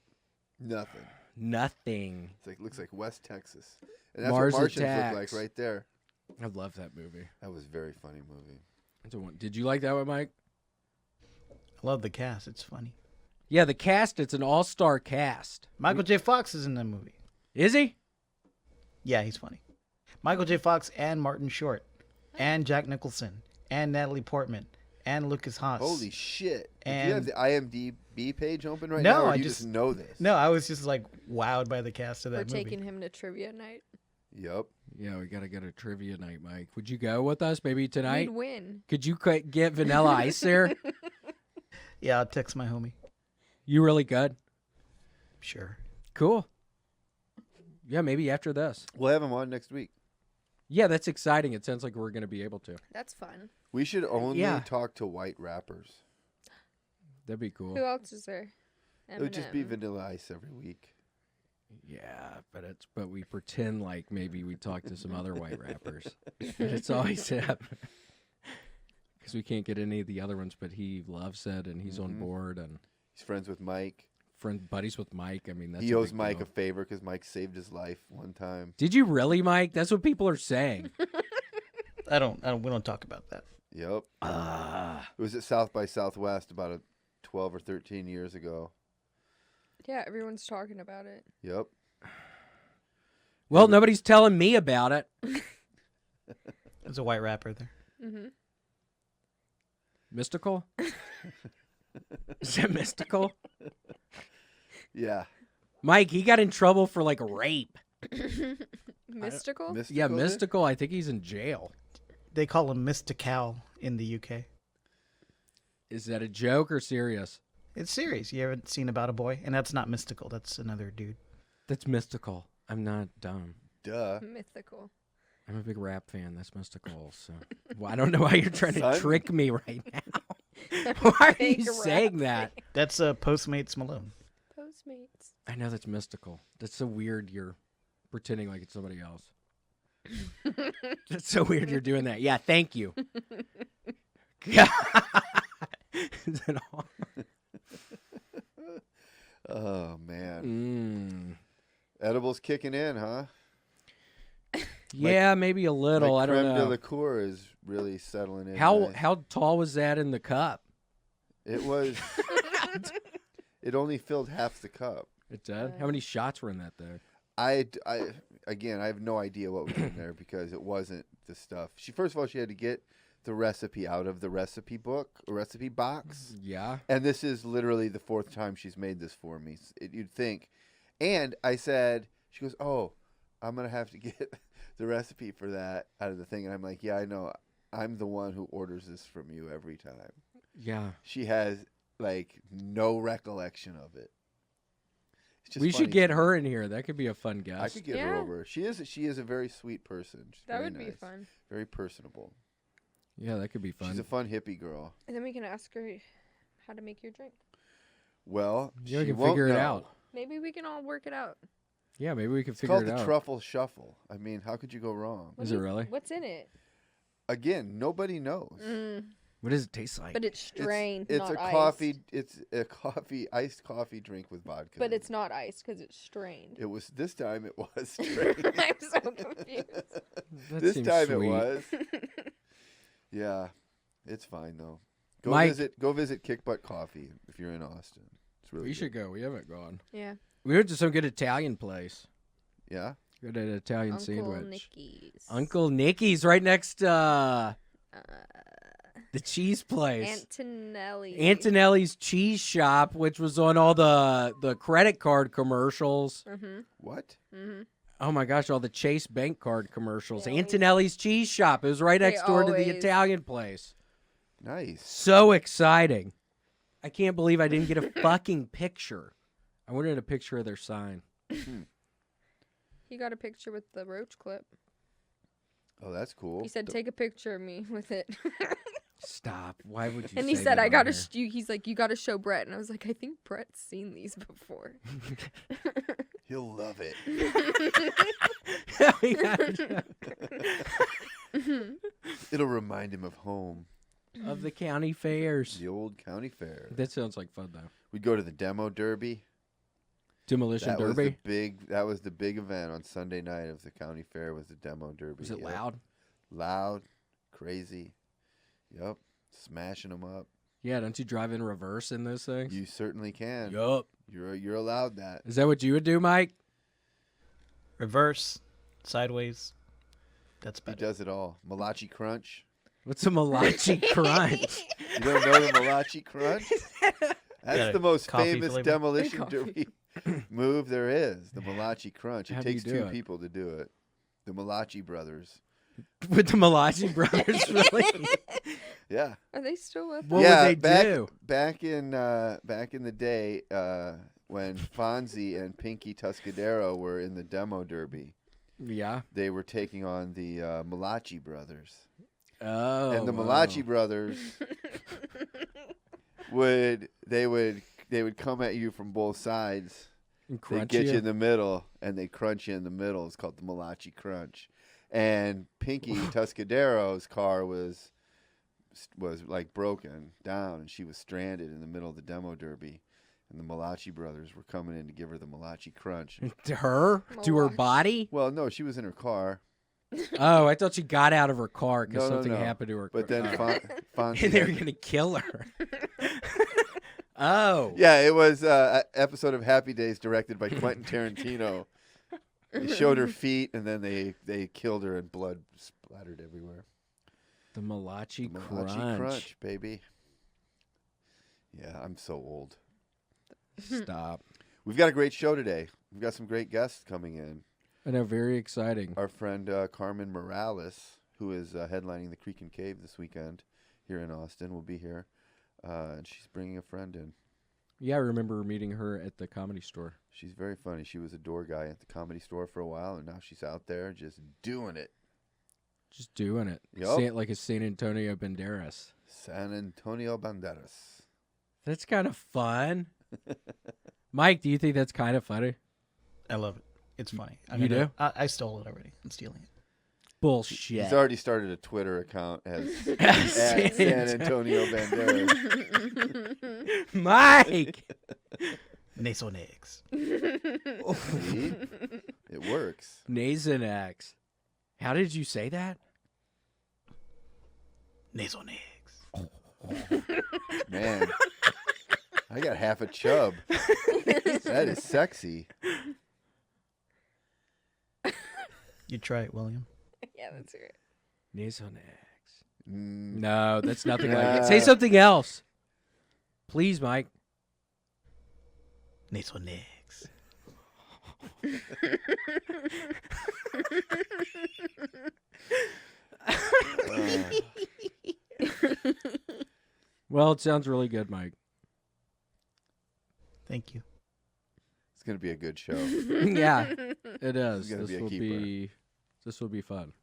Nothing. Nothing. It's like looks like West Texas, and that's Mars what Martians Attacks. look like right there. I love that movie. That was a very funny movie. Did you like that one, Mike? I love the cast. It's funny. Yeah, the cast. It's an all-star cast. Michael J. Fox is in that movie. Is he? Yeah, he's funny. Michael J. Fox and Martin Short and Jack Nicholson and Natalie Portman and Lucas Haas. Holy shit! And- Do you have the IMDb page open right No, now, or I you just- know this? No, I was just like wowed by the cast of We're that movie. taking him to trivia night. Yep. Yeah, we gotta get a trivia night, Mike. Would you go with us maybe tonight? We'd win. Could you get Vanilla Ice there? Yeah, I'll text my homie. You really good? Sure. Cool. Yeah, maybe after this. We'll have him on next week. Yeah, that's exciting. It sounds like we're gonna be able to. That's fun. We should only Yeah. talk to white rappers. That'd be cool. Who else is there? It would just be Eminem. Vanilla Ice every week. Yeah, but we pretend like maybe we talk to some other white rappers. But it's always him. Because we can't get any of the other ones, but he loves it and he's on Mhm. board and He's friends with Mike. buddies with Mike. I mean, that's He a owes big Mike deal. a favor because Mike saved his life one time. Did you really, Mike? That's what people are saying. We don't talk about that. Yep. Ah. It was at South by Southwest about 12 or 13 years ago. Yeah, everyone's talking about it. Yep. Well, nobody's telling me about it. There's a white rapper there. Mm-hmm. Mystical? Is that mystical? Yeah. Mike, he got in trouble for like rape. Mystical? Yeah, did? mystical. I think he's in jail. They call him Mystical in the UK. Is that a joke or serious? It's serious. You haven't seen About a Boy? And that's not mystical. That's another dude. That's mystical. I'm not dumb. Duh. Mythical. I'm a big rap fan. That's mystical. So well, I don't know why you're trying to Son? trick me right now. Why are Fake you rap saying that? That's Postmates Malone. Postmates. I know that's mystical. That's so weird. You're pretending like it's somebody else. That's so weird. You're doing that. Yeah. Thank you. God. Is that all? Oh, man. Mm. Edibles kicking in, huh? Yeah, maybe a little. My I don't creme de know. la cour is really settling in. How nice. how tall was that in the cup? It was. It only filled half the cup. It did. How many shots were in that though? Again, I have no idea what was in there because it wasn't the stuff. First of all, she had to get the recipe out of the recipe book or recipe box. Yeah. And this is literally the fourth time she's made this for me. You'd think. And I said, she goes, "Oh, I'm going to have to get the recipe for that out of the thing." And I'm like, "Yeah, I know. I'm the one who orders this from you every time." Yeah. She has, like, no recollection of it. It's just We funny should get to me. her in here. That could be a fun guest. I could get her Yeah. over. She is a very sweet person. She's That very would be nice, fun. very personable. Yeah, that could be fun. She's a fun hippie girl. And then we can ask her how to make your drink. Well, Yeah, we she can won't figure it know. out. Maybe we can all work it out. Yeah, maybe we can It's figure called it the out. truffle shuffle. I mean, how could you go wrong? What Is do it you- really? What's in it? Again, nobody knows. What does it taste like? But it's strained, It's not a iced. coffee. It's a iced coffee drink with vodka. But in it's not iced because it's strained. It was this time. It was straight. I'm so confused. That This seems time sweet. it was. Yeah, it's fine though. Go Mike- visit Kickbutt Coffee if you're in Austin. It's really We good. should go. We haven't gone. Yeah. We went to some good Italian place. Yeah. Good at Italian Uncle sandwich. Nicky's. Uncle Nicky's right next to the cheese place. Antonelli. Antonelli's Cheese Shop, which was on all the credit card commercials. Mm-hmm. What? Mm-hmm. Oh my gosh, all the Chase bank card commercials. They always- Antonelli's Cheese Shop. It was right They next door to the always- Italian place. Nice. So exciting. I can't believe I didn't get a fucking picture. I wanted a picture of their sign. He got a picture with the roach clip. Oh, that's cool. He said, "Take a picture of me with it." Stop. Why would you and he say said, that "I on got to." here? He's like, "You got to show Brett." And I was like, "I think Brett's seen these before." He'll love it. We gotta- It'll remind him of home, of the county fairs. the old county fair. That sounds like fun, though. We'd go to the demo derby. Demolition That was Derby. the big event on Sunday night of the county fair was the demo derby. Was it Yep. loud? Loud, crazy. Yep, smashing them up. Yeah, don't you drive in reverse in those things? You certainly can. Yup. You're allowed that. Is that what you would do, Mike? Reverse, sideways. That's He better. does it all. Malachi Crunch. What's a Malachi Crunch? You don't know the Malachi Crunch? Got That's a the most coffee famous flavor? demolition Coffee. derby move there is. The Malachi Crunch. It How do you takes do two it? people to do it. The Malachi brothers. With the Malachi brothers, really? Yeah. Are they still with What yeah, would they do? back in the day when Fonzie and Pinky Tuscadero were in the demo derby, Yeah. they were taking on the Malachi brothers. Oh. And the wow. Malachi brothers would come at you from both sides. And They'd crunch get you you. in the middle, and they'd crunch you in the middle. It's called the Malachi Crunch. And Pinky Tuscadero's car was like broken down, and she was stranded in the middle of the demo derby. And the Malachi brothers were coming in to give her the Malachi Crunch. To her? To her Malachi. body? Well, no, she was in her car. Oh, I thought she got out of her car because No, no, something no. happened to her But car. then Fonzie. And they were going to kill her. Oh. Yeah, it was an episode of Happy Days directed by Quentin Tarantino. They showed her feet, and then they killed her, and blood splattered everywhere. The Malachi, The Malachi Crunch. Crunch, baby. Yeah, I'm so old. Stop. We've got a great show today. We've got some great guests coming in. I know, very exciting. Our friend Carmen Morales, who is headlining the Creek and Cave this weekend here in Austin, will be here. And she's bringing a friend in. Yeah, I remember meeting her at the Comedy Store. She's very funny. She was a door guy at the Comedy Store for a while, and now she's out there just doing it. Just doing it. Yup. Like a San Antonio Banderas. San Antonio Banderas. That's kind of fun. Mike, do you think that's kind of funny? I love it. It's funny. You do? I stole it already. I'm stealing it. Bullshit. He's already started a Twitter account as San at San Antonio Banderas. Mike! Nasonex. See? It works. Nasonex. How did you say that? Nasonex. Man, I got half a chub. That is sexy. You try it, William. Yeah, that's right. Nasonex. Mm, No, that's nothing like it. Nah. Say something else. Please, Mike. Nasonex. Well, it sounds really good, Mike. Thank you. it's gonna be a good show. Yeah, it is. gonna This be a will keeper. be. This will be fun.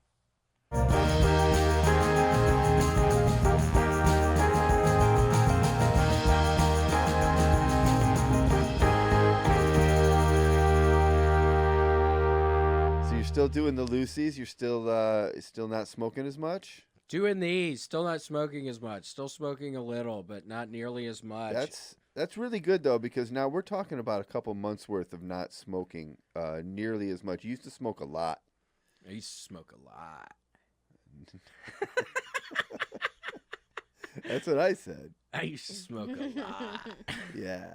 So you're still doing the Lucy's? You're still not smoking as much? Doing these, still not smoking as much. Still smoking a little, but not nearly as much. That's really good though, because now we're talking about a couple months worth of not smoking nearly as much. You used to smoke a lot. I used to smoke a lot. That's what I said. I used to smoke a lot. Yeah.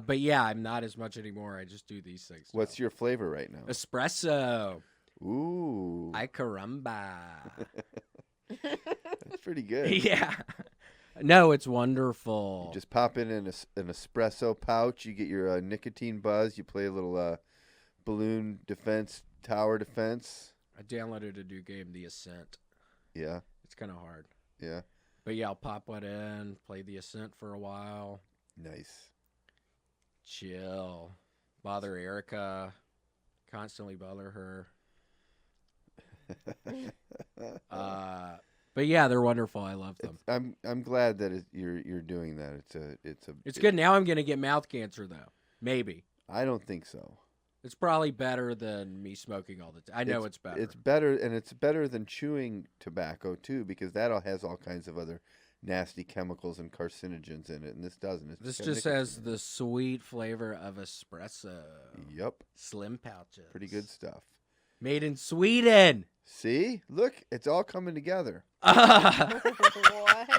But yeah, I'm not as much anymore. I just do these things. What's your flavor right now? espresso? Ooh, Ay caramba. that's pretty good. Yeah. No, it's wonderful. You just pop in an espresso pouch. You get your nicotine buzz. You play a little balloon defense, tower defense. I downloaded a new game, The Ascent. Yeah, It's kind of hard. yeah, But yeah, I'll pop one in, play The Ascent for a while, nice. chill, bother Erica, constantly bother her. But yeah, they're wonderful. I love them. I'm glad that you're doing that. It's good. Now I'm gonna get mouth cancer though. Maybe. I don't think so. It's probably better than me smoking all the time. I know it's better. It's better, and it's better than chewing tobacco too, because that all has all kinds of other nasty chemicals and carcinogens in it, and this doesn't. It's This got just nicotine has in the sweet flavor of espresso. it. Yep, Slim pouches. pretty good stuff. Made in Sweden. See, look, it's all coming together. What?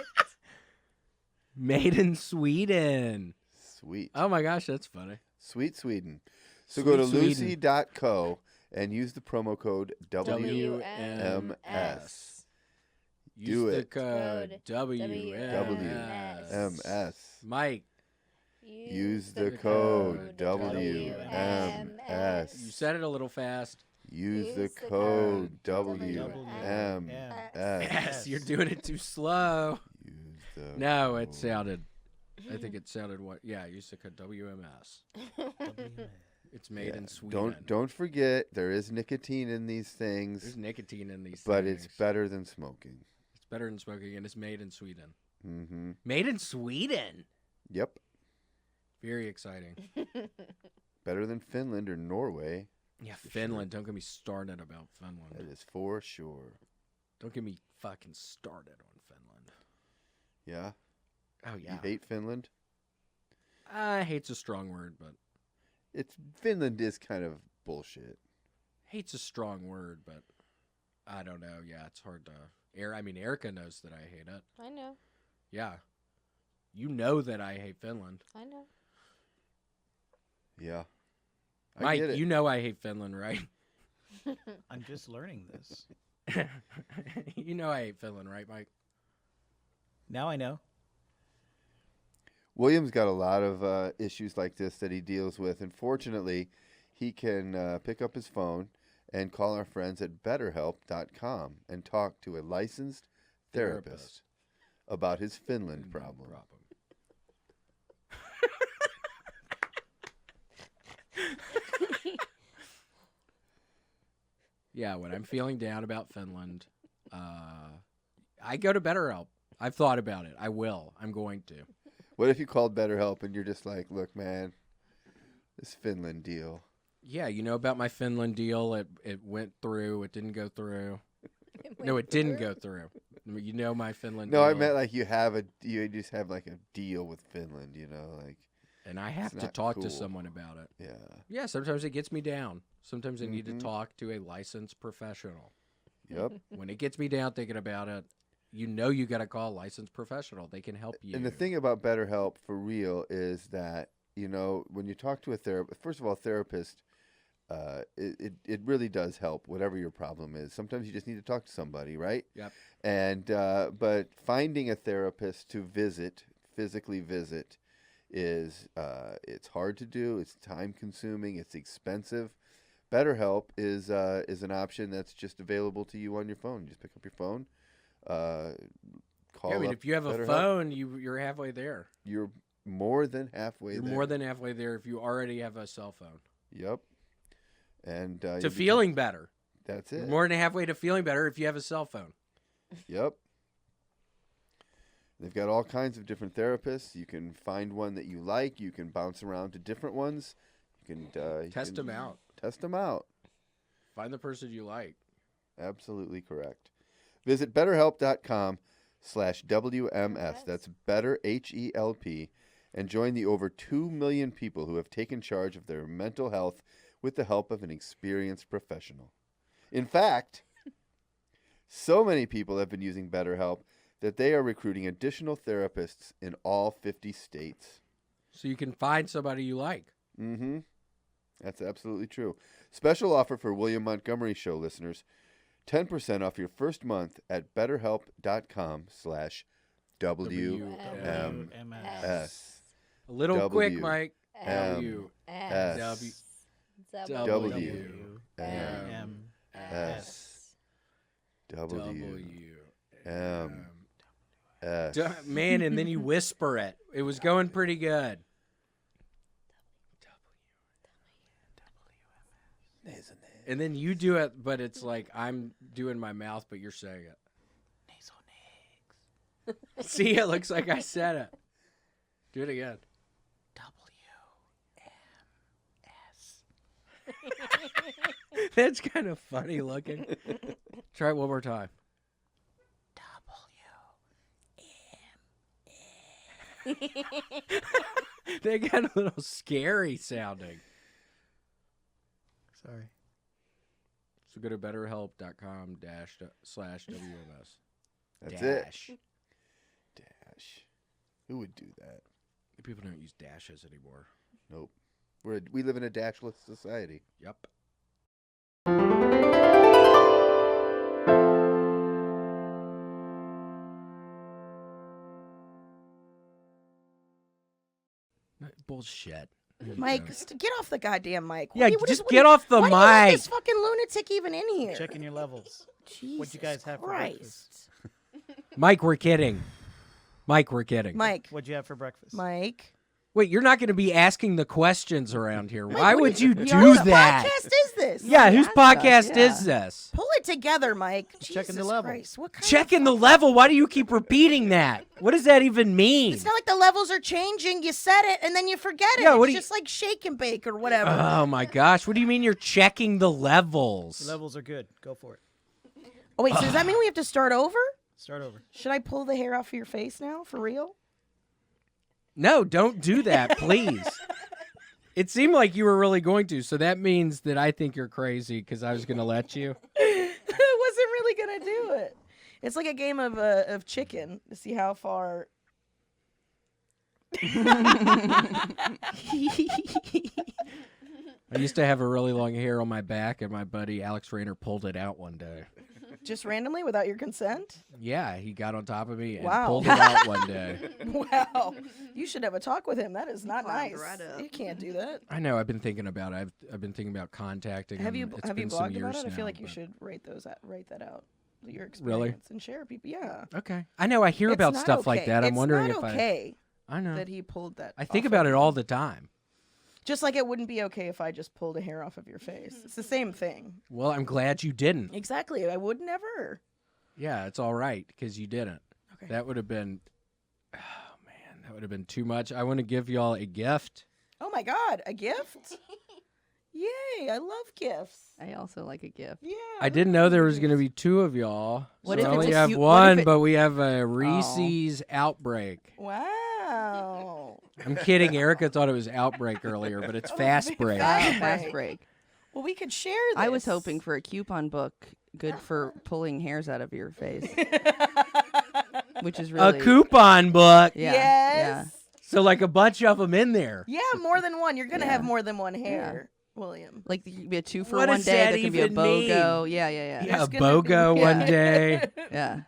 Made in Sweden. Sweet, Oh my gosh, that's funny. sweet Sweden. So go to Sweet Sweden. lucy.co and use the promo code WMS. WMS. Use Do the it. code WMS. WMS. Mike, Use the code WMS. you said it a little fast. Use the code WMS. Yes, you're doing it too slow. Use the No, it sounded. I think it sounded what? Yeah, use the code WMS. It's made in Sweden. Don't forget there is nicotine in these things, There's nicotine in these but things. it's better than smoking. It's better than smoking, and it's made in Sweden. Mm-hmm. Made in Sweden. Yep. Very exciting. Better than Finland or Norway. Yeah, For Finland. Don't get me started about Finland. That is for sure. Don't get me fucking started on Finland. Yeah. Oh yeah. You hate Finland? Hate's a strong word, but Finland is kind of bullshit. hate's a strong word, but I don't know. Yeah, it's hard to I mean, Erica knows that I hate it. I know. Yeah. You know that I hate Finland. I know. Yeah. I Mike, get it. you know I hate Finland, right? I'm just learning this. You know I hate Finland, right, Mike? Now I know. William's got a lot of issues like this that he deals with, and fortunately, he can pick up his phone and call our friends at BetterHelp.com and talk to a licensed therapist about his Finland problem. Yeah, when I'm feeling down about Finland, I go to BetterHelp. I've thought about it. I will. I'm going to. What if you called BetterHelp and you're just like, look, man, this Finland deal. Yeah, you know about my Finland deal. It went through. It didn't go through. No, it didn't go through. You know my Finland No, deal. I meant like you just have like a deal with Finland, you know, like. And I have it's to not talk cool. to someone about it. Yeah. Yeah, sometimes it gets me down. Sometimes I need to Mhm. talk to a licensed professional. Yep. When it gets me down thinking about it, you know you got to call a licensed professional. They can help you. And the thing about BetterHelp for real is that, you know, when you talk to a therapist, first of all, therapist, it really does help, whatever your problem is. Sometimes you just need to talk to somebody, right? Yep. And but finding a therapist to physically visit, is it's hard to do. It's time consuming. It's expensive. BetterHelp is an option that's just available to you on your phone. You just pick up your phone, call. Yeah, I mean, up if you have a BetterHelp. phone, you're halfway there. You're more than halfway You're there. more than halfway there if you already have a cell phone. Yep. And To you'll be- feeling better. That's You're it. more than halfway to feeling better if you have a cell phone. Yep. They've got all kinds of different therapists. You can find one that you like. You can bounce around to different ones. You can Test them out. Test them out. Find the person you like. Absolutely correct. Visit BetterHelp.com/WMS. That's better HELP, and join the over 2 million people who have taken charge of their mental health with the help of an experienced professional. In fact, so many people have been using BetterHelp that they are recruiting additional therapists in all 50 states. So you can find somebody you like. Mm-hmm. That's absolutely true. Special offer for William Montgomery Show listeners. 10% off your first month at BetterHelp.com/WMS. A little W. quick, Mike. M. W. S. W. W. M. S. W. W. M. S. Man, and then you whisper it. It was going pretty good. And then you do it, but it's like I'm doing my mouth, but you're saying it. Nasal nags. See, it looks like I said it. Do it again. WMS. That's kind of funny looking. Try it one more time. WMS. They got a little scary sounding. Sorry. So go to betterhelp.com/WMS. That's Dash. it. Dash. Who would do that? People don't use dashes anymore. Nope. We live in a dashless society. Yep. Bullshit. Mike, get off the goddamn mic. Yeah, just get off the why do you let mic. this fucking lunatic even in here? Checking your levels. Jesus What'd you guys have for breakfast? Christ. Mike, we're kidding. Mike, we're kidding. Mike. What'd you have for breakfast? Mike. Wait, you're not going to be asking the questions around here. Why would you do Whose that? podcast is this? Yeah, whose podcast yeah. is this? Pull it together, Mike. Checking the Jesus level. Christ, what kind Checking of the level. Why do you keep repeating that? What does that even mean? It's not like the levels are changing. You said it and then you forget it. Yeah, what it's do you- just like shake and bake or whatever. Oh my gosh. What do you mean you're checking the levels? Your levels are good. Go for it. Oh wait, so does that mean we have to start over? Start over. Should I pull the hair off of your face now, for real? No, don't do that, please. It seemed like you were really going to, so that means that I think you're crazy because I was going to let you. I wasn't really gonna do it. It's like a game of chicken to see how far. I used to have a really long hair on my back, and my buddy Alex Rayner pulled it out one day. Just randomly without your consent? Yeah, he got on top of me and Wow. pulled it out one day. Wow. You should have a talk with him. That is not Climbed nice. right up. You can't do that. I know. I've been thinking about it. I've been thinking about contacting Have you him. It's have you been some blogged years about it? I feel now, like you but- should write that out. Your experience Really? and share people. Yeah. Okay. I know. I hear It's about not stuff like okay. that. I'm It's wondering not if okay I know. that he pulled that. I think off about of it you. all the time. Just like it wouldn't be okay if I just pulled a hair off of your face. It's the same thing. Well, I'm glad you didn't. Exactly. I would never. Yeah, it's all right because you didn't. Okay. That would have been, oh man, that would have been too much. I want to give y'all a gift. Oh my God, a gift? Yay! I love gifts. I also like a gift. Yeah. I didn't know there was going to be two of y'all. What so if I it's only a have few- what one, if it- but we have a Reese's outbreak. Wow. I'm kidding. Erica thought it was outbreak earlier, but it's fast break. Fast Fast break. break. Well, we could share this. I was hoping for a coupon book good for pulling hairs out of your face, which is really A coupon book. Yeah, Yes. So like a bunch of them in there. Yeah, more than one. You're gonna Yeah. have more than one hair, William. Like there could be a 2 for What one does day. that There could be a even mean? BOGO. Yeah, yeah, Yeah, a There's gonna be- BOGO one Yeah. day. yeah.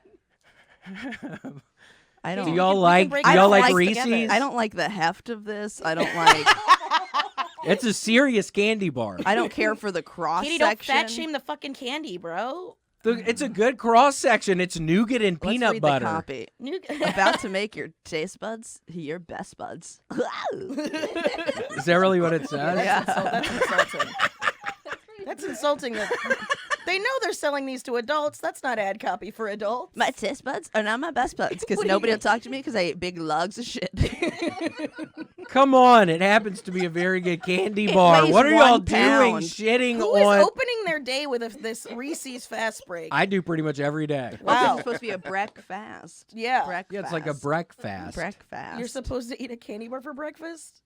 I Do don't. y'all we can like? break Do it y'all up like together. Reese's? I don't like the heft of this. I don't like. It's a serious candy bar. I don't care for the cross Katie, don't section. fat shame the fucking candy, bro. It's a good cross section. It's nougat and Let's peanut read butter. The copy. You- About to make your taste buds your best buds. Is that really what it says? Yeah. That's insulting. That's insulting. They know they're selling these to adults. That's not ad copy for adults. My taste buds are not my best buds because What do you nobody will mean? talk to me because I ate big lugs of shit. Come on, it happens to be a very good candy bar. weighs What are y'all 1 pound. doing? Shitting Who is on. opening their day with this Reese's fast break? I do pretty much every day. Wow. It's supposed to be a breakfast. Yeah. Breakfast. Yeah, it's like a breakfast. breakfast. You're supposed to eat a candy bar for breakfast?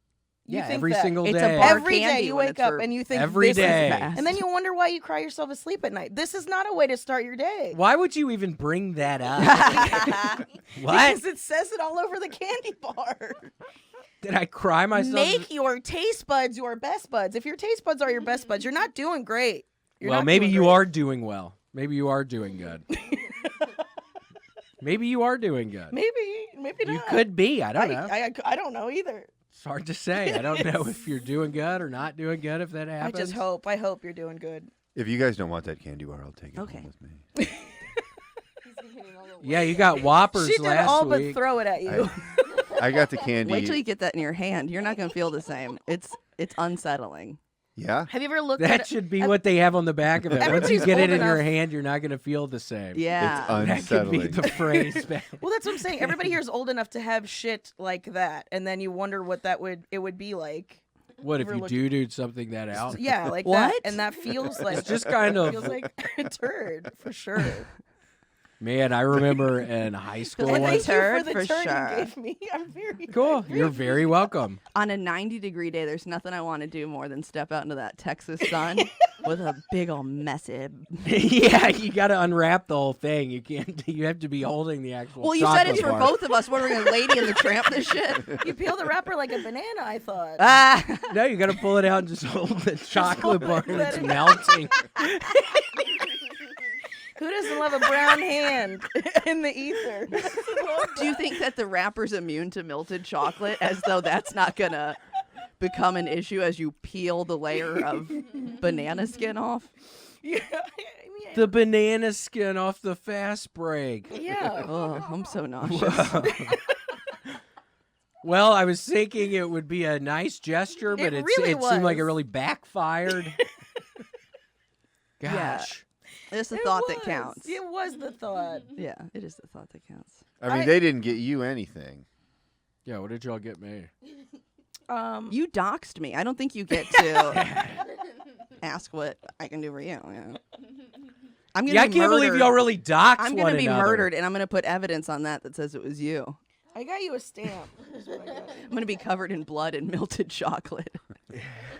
You Yeah, think every that? single It's a day. bar Every day candy you when wake it's up for and you think every this day. is fast. and then you wonder why you cry yourself asleep at night. This is not a way to start your day. Why would you even bring that up? What? Because it says it all over the candy bar. Did I cry myself? Make your taste buds your best buds. If your taste buds are your best buds, you're not doing great. You're Well, not maybe doing you great. are doing well. Maybe you are doing good. Maybe you are doing good. Maybe not. You could be. I don't know. I don't know either. It's hard to say. I don't know if you're doing good or not doing good if that happens. I just hope. I hope you're doing good. If you guys don't want that candy bar, I'll take it Okay. home with me. Yeah, you got Whoppers She did last all week. but throw it at you. I got the candy. Wait till you get that in your hand. You're not going to feel the same. It's unsettling. Yeah? Have you ever looked That at should be what they have on the back of it. Once you Everybody's get it old in your enough- hand, you're not going to feel the same. Yeah. It's That could be unsettling. the phrase. back. Well, that's what I'm saying. Everybody here is old enough to have shit like that, and then you wonder what it would be like. What if Ever you look- doo-dooed something that out? Yeah, like What? that, and that feels like It's just kind of. feels like a turd for sure. Man, I remember in high school And once. thank you for the For turn sure. you gave me. I'm very Cool. You're very welcome. On a 90-degree day, there's nothing I want to do more than step out into that Texas sun with a big old messy. Yeah, you got to unwrap the whole thing. You can't. You have to be holding the actual. Well, you said it's chocolate for bar. both of us. What are we gonna Lady and the Tramp this shit? You peel the wrapper like a banana, I thought. Ah, No, you got to pull it out and just hold the chocolate bar and let it's it melting. Who doesn't love a brown hand in the ether? do you think that the wrapper's immune to melted chocolate, as though that's not gonna become an issue as you peel the layer of banana skin off? Yeah, I mean, The banana skin off the fast break. yeah. Oh, I'm so nauseous. Well, I was thinking it would be a nice gesture, but It really it seemed like it was. really backfired. Yeah. Gosh. It's the It thought that was. counts. It was the thought. Yeah, it is the thought that counts. I mean, they didn't get you anything. Yeah, what did y'all get me? You doxed me. I don't think you get to ask what I can do for you. Yeah. I'm gonna Yeah, I be can't believe murdered. y'all really doxed I'm one gonna be another. murdered, and I'm gonna put evidence on that says it was you. I got you a stamp. is what I got you. I'm gonna be covered in blood and melted chocolate.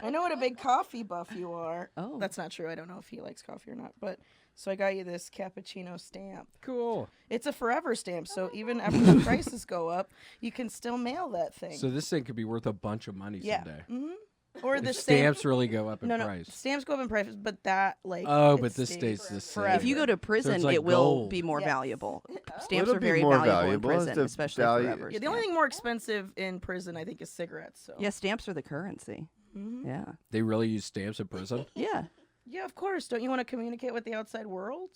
I know what a big coffee buff you are. Oh. That's not true. I don't know if he likes coffee or not. But so I got you this cappuccino stamp. Cool. It's a forever stamp, so even after the prices go up, you can still mail that thing. So this thing could be worth a bunch of money yeah. someday. Or the If stamp. stamps really go up in No, price. stamps go up in price, but that like. Oh, it but this stays the same. forever. If you go to prison, like it will gold. be more Yes. valuable. Stamps It'll are be very more valuable in valuable. It's prison, a especially value- forever. Yeah, the only thing more expensive in prison, I think, is cigarettes. So. Yeah, stamps are the currency. Yeah. They really use stamps in prison? Yeah. Yeah, of course. Don't you want to communicate with the outside world?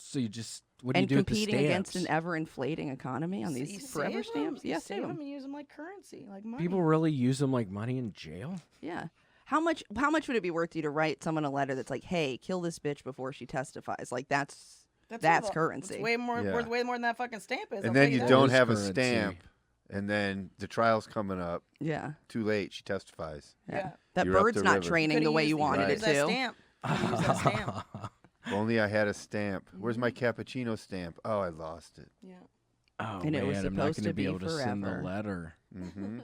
So you just, what do you And do with the competing stamps? against an ever-inflating economy on You these forever save 'em. stamps? You Yeah, save them and use them like currency, like money. People really use them like money in jail? Yeah. How much would it be worth to you to write someone a letter that's like, "Hey, kill this bitch before she testifies"? Like that's worth a- currency. It's way more Yeah. worth way more than that fucking stamp is. I'll And tell then you that. don't is have a currency. stamp, and then the trial's coming up. yeah. Too late. She testifies. Yeah. That You're up bird's the not river. training Coulda the way used- you wanted coulda it used that to. stamp. Coulda used that stamp. If only I had a stamp. Where's my cappuccino stamp? Oh, I lost it. Yeah. Oh, And it man, was I'm not supposed going to to be be able to send the forever. letter. Mm-hmm.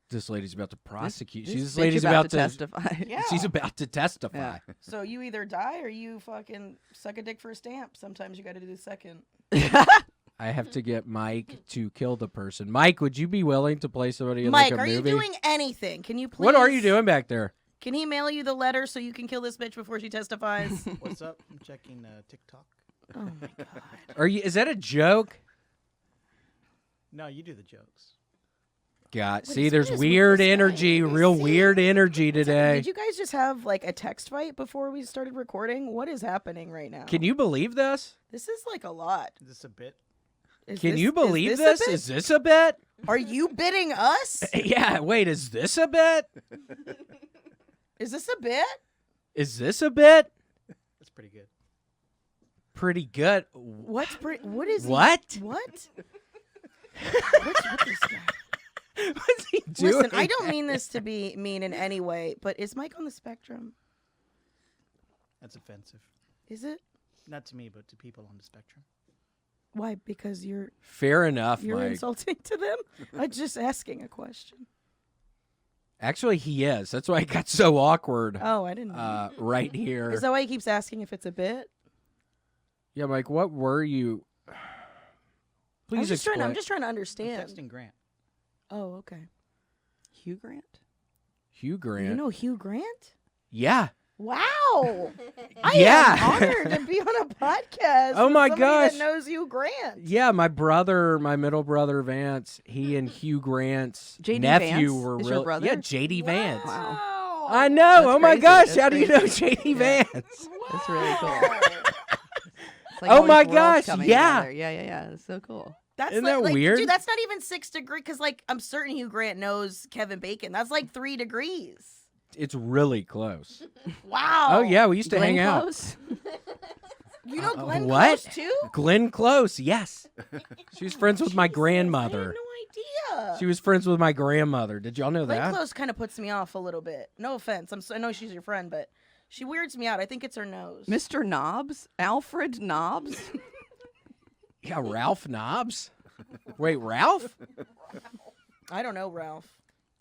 This lady's about to prosecute. This This bitch lady's about about to to testify. Yeah. She's about to testify. Yeah. So you either die or you fucking suck a dick for a stamp. Sometimes you got to do the second. I have to get Mike to kill the person. Mike, would you be willing to play somebody in Mike, like a are you movie? doing anything? Can you please? What are you doing back there? Can he mail you the letter so you can kill this bitch before she testifies? What's up? I'm checking TikTok. Oh my god. Are you? Is that a joke? No, you do the jokes. God, see, is- there's what is with weird this guy? energy, real weird energy today. Did you guys just have like a text fight before we started recording? What is happening right now? Can you believe this? This is like a lot. Is this a bit? Is Can this- you is believe a this? bit? Is this a bet? Are you bidding us? Yeah, wait, is this a bet? Is this a bit? Is this a bet? That's pretty good. Pretty good. What is What? He, what? What's with this guy? What's he doing? Listen, I don't mean this to be mean in any way, but is Mike on the spectrum? That's offensive. Is it? Not to me, but to people on the spectrum. Why? Because you're Fair enough, Mike. insulting to them? I'm just asking a question. Actually, he is. That's why it got so awkward Oh, I didn't know. right here. Is that why he keeps asking if it's a bit? Yeah, Mike, what were you? Please I'm just explain. trying to I'm understand. testing Grant. Oh, okay. Hugh Grant? Hugh Grant. You know Hugh Grant? Yeah. Wow. I Yeah. am honored to be on a podcast. Oh with my somebody gosh. that knows Hugh Grant. Yeah, my middle brother Vance, he and Hugh Grant's J.D. nephew Vance were is your brother? Yeah, JD Vance. Wow. I know. That's Oh my crazy. gosh, That's how do you crazy. know JD Vance? That's really cool. It's like Oh all my these worlds gosh, coming yeah. together. Yeah. It's so cool. That's Isn't like, that like, weird? Dude, that's not even 6 degrees. Because, like, I'm certain Hugh Grant knows Kevin Bacon. That's like 3 degrees. It's really close. Wow. Oh yeah, we used to Glenn hang out. Close? You know Glenn what? Close, too? Glenn Close, yes. She was friends with my I had grandmother. no idea. She was friends with my grandmother. Did y'all know Glenn that? Close kind of puts me off a little bit. No offense. I know she's your friend, but She weirds me out. I think it's her nose. Mr. Knobs? Alfred Knobs? Yeah, Ralph Knobs. Wait, Ralph? I don't know, Ralph.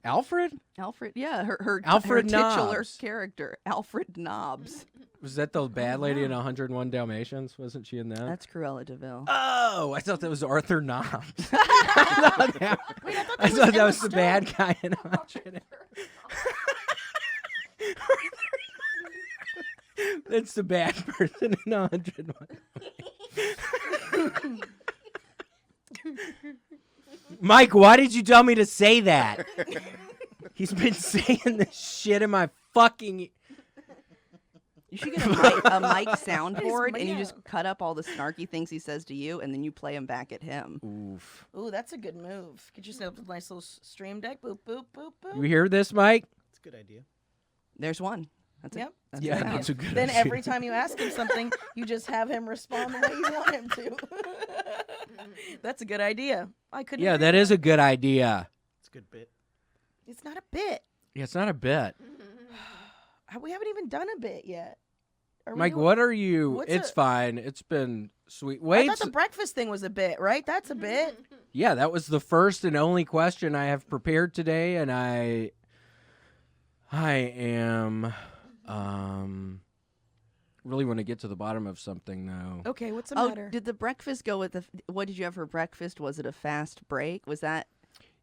Alfred? Alfred, yeah, her Alfred titular Knobs. character, Alfred Knobs. Was that the bad lady in 101 Dalmatians? Wasn't she in that? That's Cruella DeVille. Oh, I thought that was Arthur Knobs. I thought that was the bad guy in 100. That's the bad person in 101. Mike, why did you tell me to say that? He's been saying this shit in my fucking... You should get a mic soundboard, and you just cut up all the snarky things he says to you, and then you play them back at him. Oof. Ooh, that's a good move. Get yourself a nice little stream deck. Boop, boop, boop, boop. You hear this, Mike? It's a good idea. There's one. That's Yep. it. That's Yeah, it. that's a good Then idea. every time you ask him something, you just have him respond the way you want him to. That's a good idea. I couldn't. Yeah, agree that more. is a good idea. It's a good bit. It's not a bit. Yeah, it's not a bit. We haven't even done a bit yet. Are we Mike, doing- what are you? what's It's a- fine. It's been sweet. I Wait. thought the breakfast thing was a bit, right? That's a bit. Yeah, that was the first and only question I have prepared today, and I am really want to get to the bottom of something though. Okay, what's the Oh, matter? did the breakfast go with the? What did you have for breakfast? Was it a fast break? Was that?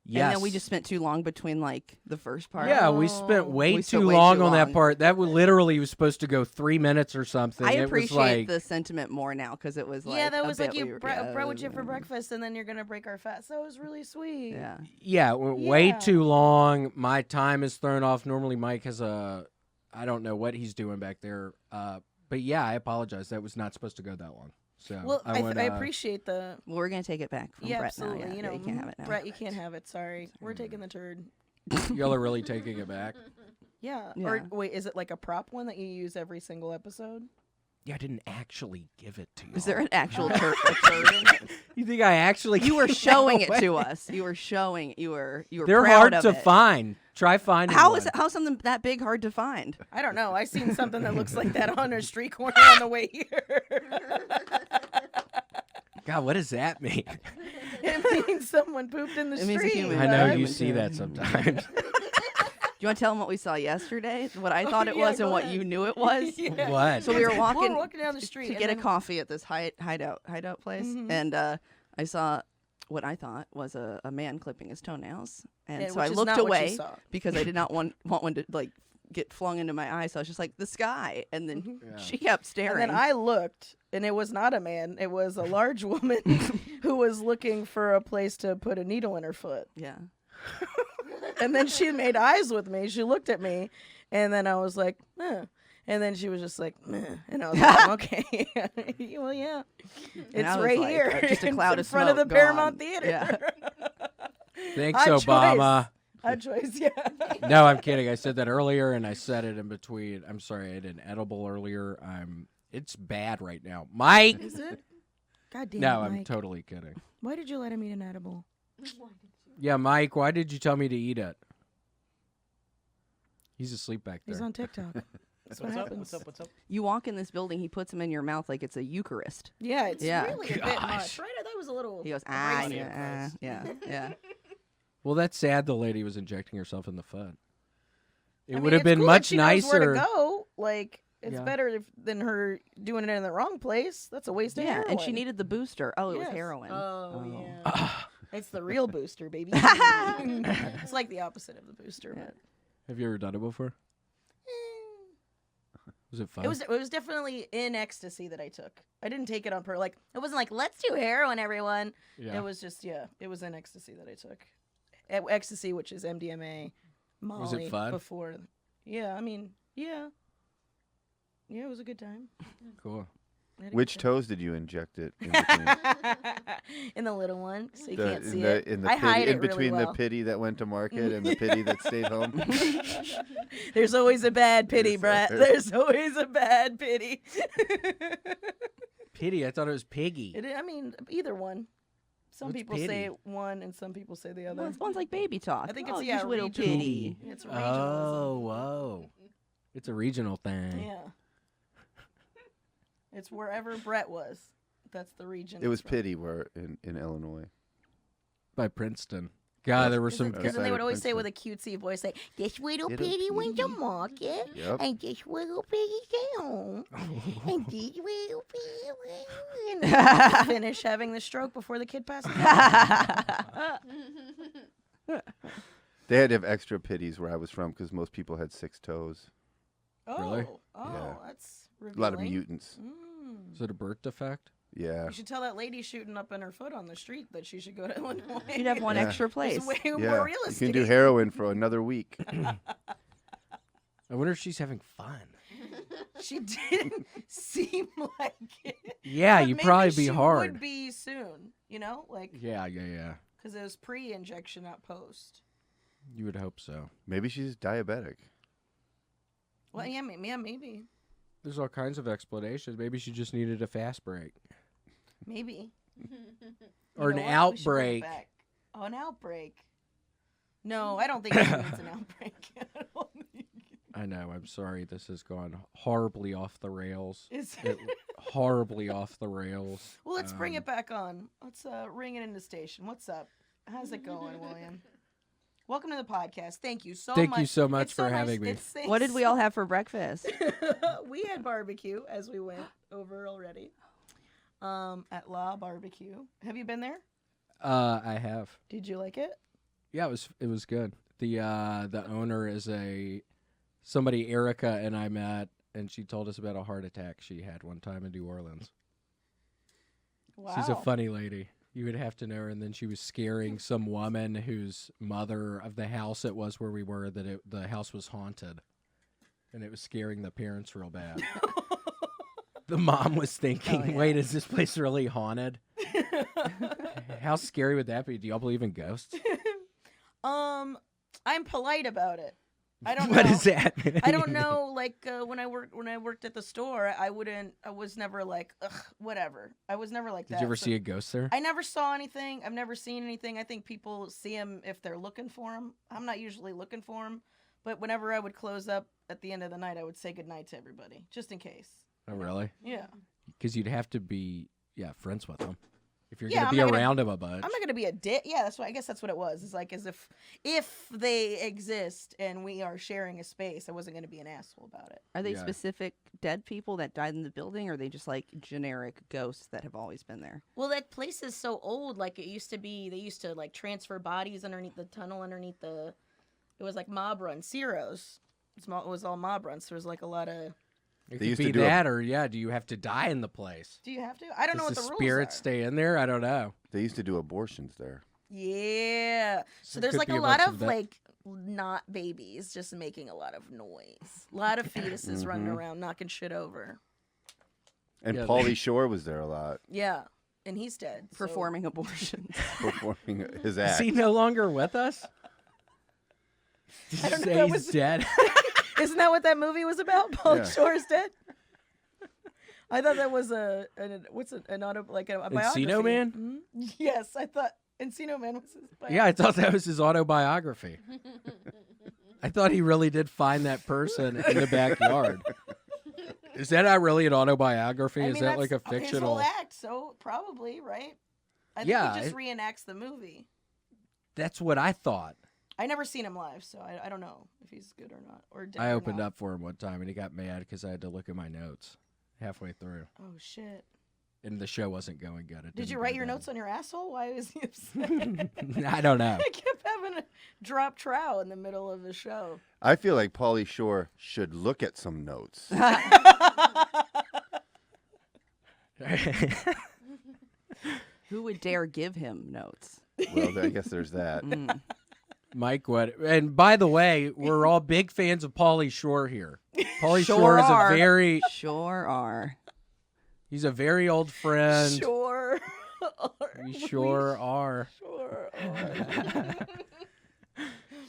Yes. And then we just spent too long between like the first part. Yeah, we spent way We too spent way long too on that long. part. That literally was supposed to go 3 minutes or something. I It was appreciate like, the sentiment more now because it was like yeah, that a was bit like you we were- brought what you have for breakfast, and then you're gonna break our fast. That was really sweet. Yeah. yeah, way Yeah. too long. My time is thrown off. Normally, Mike has I don't know what he's doing back there. But yeah, I apologize. That was not supposed to go that long. So Well, I wanna- appreciate the. Well, we're gonna take it back from Yeah, Brett absolutely. now. Yeah, you know, you can't have it now. Brett, you can't have it. Sorry, we're taking the turd. y'all are really taking it back. Yeah. Yeah. Or wait, is it like a prop one that you use every single episode? Yeah, I didn't actually give it to you. Is there an actual turd in it? You think I actually? You were showing it No to way. us. You were showing. You were. They're proud hard of to it. find. Try finding. How one. is how something that big hard to find? I don't know. I seen something that looks like that on a street corner on the way here. God, what does that mean? It means someone pooped in the It means a street. human. I know Right. you see that sometimes. Do you want to tell them what we saw yesterday? What I thought it yeah, was and go what ahead. you knew it was? Yeah. What? So we were We're walking walking down the street to and get a then- coffee at this hideout place, Mhm. and I saw what I thought was a man clipping his toenails, and Yeah, so I which is looked not what you away saw. because I did not want one to like get flung into my eye. So I was just like the sky, and then Yeah. she kept staring. And then I looked, and it was not a man. It was a large woman who was looking for a place to put a needle in her foot. yeah. And then she made eyes with me. She looked at me, and then I was like, eh. And then she was just like, meh. And I was like, okay. Well, yeah. It's I was right like, here. just a in cloud of front of the smoke Paramount gone. Theater. Yeah. Thanks, Odd Obama. Odd choice, yeah. No, I'm kidding. I said that earlier, and I said it in between. I'm sorry, I had an edible earlier. It's bad right now, Mike. Is it? God damn No, it, I'm Mike. totally kidding. Why did you let him eat an edible? Yeah, Mike, why did you tell me to eat it? He's asleep back there. He's on TikTok. That's what What's up? happens. What's up? What's up? You walk in this building, he puts them in your mouth like it's a Eucharist. Yeah, it's Yeah. really a bit Gosh. much, right? I thought it was a little. He goes, abrasive. yeah. Well, that's sad. The lady was injecting herself in the foot. It I mean, would have it's been cool that much she knows where nicer. to go. Like, it's Yeah. better than her doing it in the wrong place. That's a waste of Yeah, heroin. and she needed the booster. Oh, it was Yes. heroin. Oh, Oh. yeah. It's the real booster, baby. It's like the opposite of the booster. Yeah. But Have you ever done it before? Was it fun? it was definitely in ecstasy that I took. I didn't take it on like it wasn't like let's do heroin, everyone. Yeah. It was just it was in ecstasy that I took. Ecstasy, which is MDMA, Molly. Was it fun? Before, yeah. I mean, yeah, it was a good time. Cool. I had a Which good toes did you inject it in between? time. In the little one, so you can't see it. In the I pity, hide in it really between well. the pity that went to market and the pity that stayed home. There's always a bad pity, Yes, Brett. sir. There's always a bad pity. Pity. I thought it was piggy. I mean, either one. Some What's people pity? say one, and some people say the other. One's like baby talk. I think oh, it's just little regional. pity. It's regional. Oh, whoa. It's a regional thing. Yeah. It's wherever Brett was. That's the region. It was it's from. pity where in Illinois. By Princeton. God, there were some. Because Outside they would of always say Princeton. with a cutesy voice, like, this little Little piggy went to piggy. market, Yep. and this little piggy came home, and this little piggy went. And then finish having the stroke before the kid passes out. They had to have extra pities where I was from because most people had 6 toes. Oh, Really? oh, Yeah. that's A revealing. lot of mutants. Mm. Is it a birth defect? Yeah. You should tell that lady shooting up in her foot on the street that she should go to Illinois. You'd have one Yeah. extra place. It's way Yeah. more You realistic. can do heroin for another week. I wonder if she's having fun. She didn't seem like it. Yeah, But you'd maybe probably be she hard. Would be soon, like Yeah. because it was pre-injection, not post. You would hope so. Maybe she's diabetic. Well, yeah, maybe. There's all kinds of explanations. Maybe she just needed a fast break. Maybe. Or You an know what? We should bring it outbreak. back. Oh, an outbreak. No, I don't think it means an outbreak. I don't think I know. I'm sorry. This has gone horribly off the rails. it's. Horribly off the rails. Well, let's bring it back on. Let's ring it into station. What's up? How's it going, William? Welcome to the podcast. Thank you so much. Thank you so much It's for so nice- having me. it's- What did we all have for breakfast? We had barbecue as we went over already. At La Barbecue. Have you been there? I have. Did you like it? Yeah, it was good. The owner is somebody Erica and I met, and she told us about a heart attack she had one time in New Orleans. Wow. She's a funny lady. You would have to know her. And then she was scaring some woman whose mother of the house it was where we were that the house was haunted, and it was scaring the parents real bad. The mom was thinking, "Wait, is this place really haunted?" How scary would that be? Do y'all believe in ghosts? I'm polite about it. I don't What know. does that mean? I don't know. Like when I worked at the store, I was never like, ugh, whatever. I was never like that. Did you ever So see a ghost there? I never saw anything. I've never seen anything. I think people see them if they're looking for them. I'm not usually looking for them, but whenever I would close up at the end of the night, I would say goodnight to everybody, just in case. Oh, really? Yeah. Because you'd have to be, friends with them. If you're Yeah, going I'm to be not gonna- around them a bunch. I'm not gonna be a dick. Yeah, I guess that's what it was. It's like as if they exist and we are sharing a space, I wasn't gonna be an asshole about it. Are they Yeah. specific dead people that died in the building, or are they just like generic ghosts that have always been there? Well, that place is so old. Like it used to be. They used to like transfer bodies underneath the tunnel, underneath the. It was like mob run. Ciro's. It was all mob runs. So there was like a lot of. It They could used to be do a- that, or do you have to die in the place? Do you have to? I don't know what Does the the rules spirit are. stay in there? I don't know. They used to do abortions there. Yeah. So There there's could like be a a lot bunch of of that. like not babies just making a lot of noise. A lot of fetuses running around knocking shit over. And Yeah, Paulie Shore was there a lot, Yeah. And he's dead. so- Performing abortions. performing his Is act. he no longer with us? Did I you don't know say if that he's was- dead? Isn't that what that movie was about? Paulie Yeah. Shore's dead. I thought that was an biography. Encino Man? Mhm. Yes, I thought Encino Man was his biography. Yeah, I thought that was his autobiography. I thought he really did find that person in the backyard. Is that not really an autobiography? I Is mean, that like a that's fictional? His whole act, so probably right. I think Yeah, he just it- reenacts the movie. That's what I thought. I never seen him live, so I don't know if he's good or not. Or dead I or opened not. up for him one time and he got mad because I had to look at my notes halfway through, Oh shit! and the show wasn't going good. It Did didn't you go write your good. notes on your asshole? Why was he upset? I don't know. I kept having to drop trow in the middle of the show. I feel like Paulie Shore should look at some notes. Who would dare give him notes? Well, I guess there's that. Mm. Mike, what? And by the way, we're all big fans of Paulie Shore here. Paulie Sure Shore is are. a very, Sure are. he's a very old friend. Sure. We sure are. Sure are.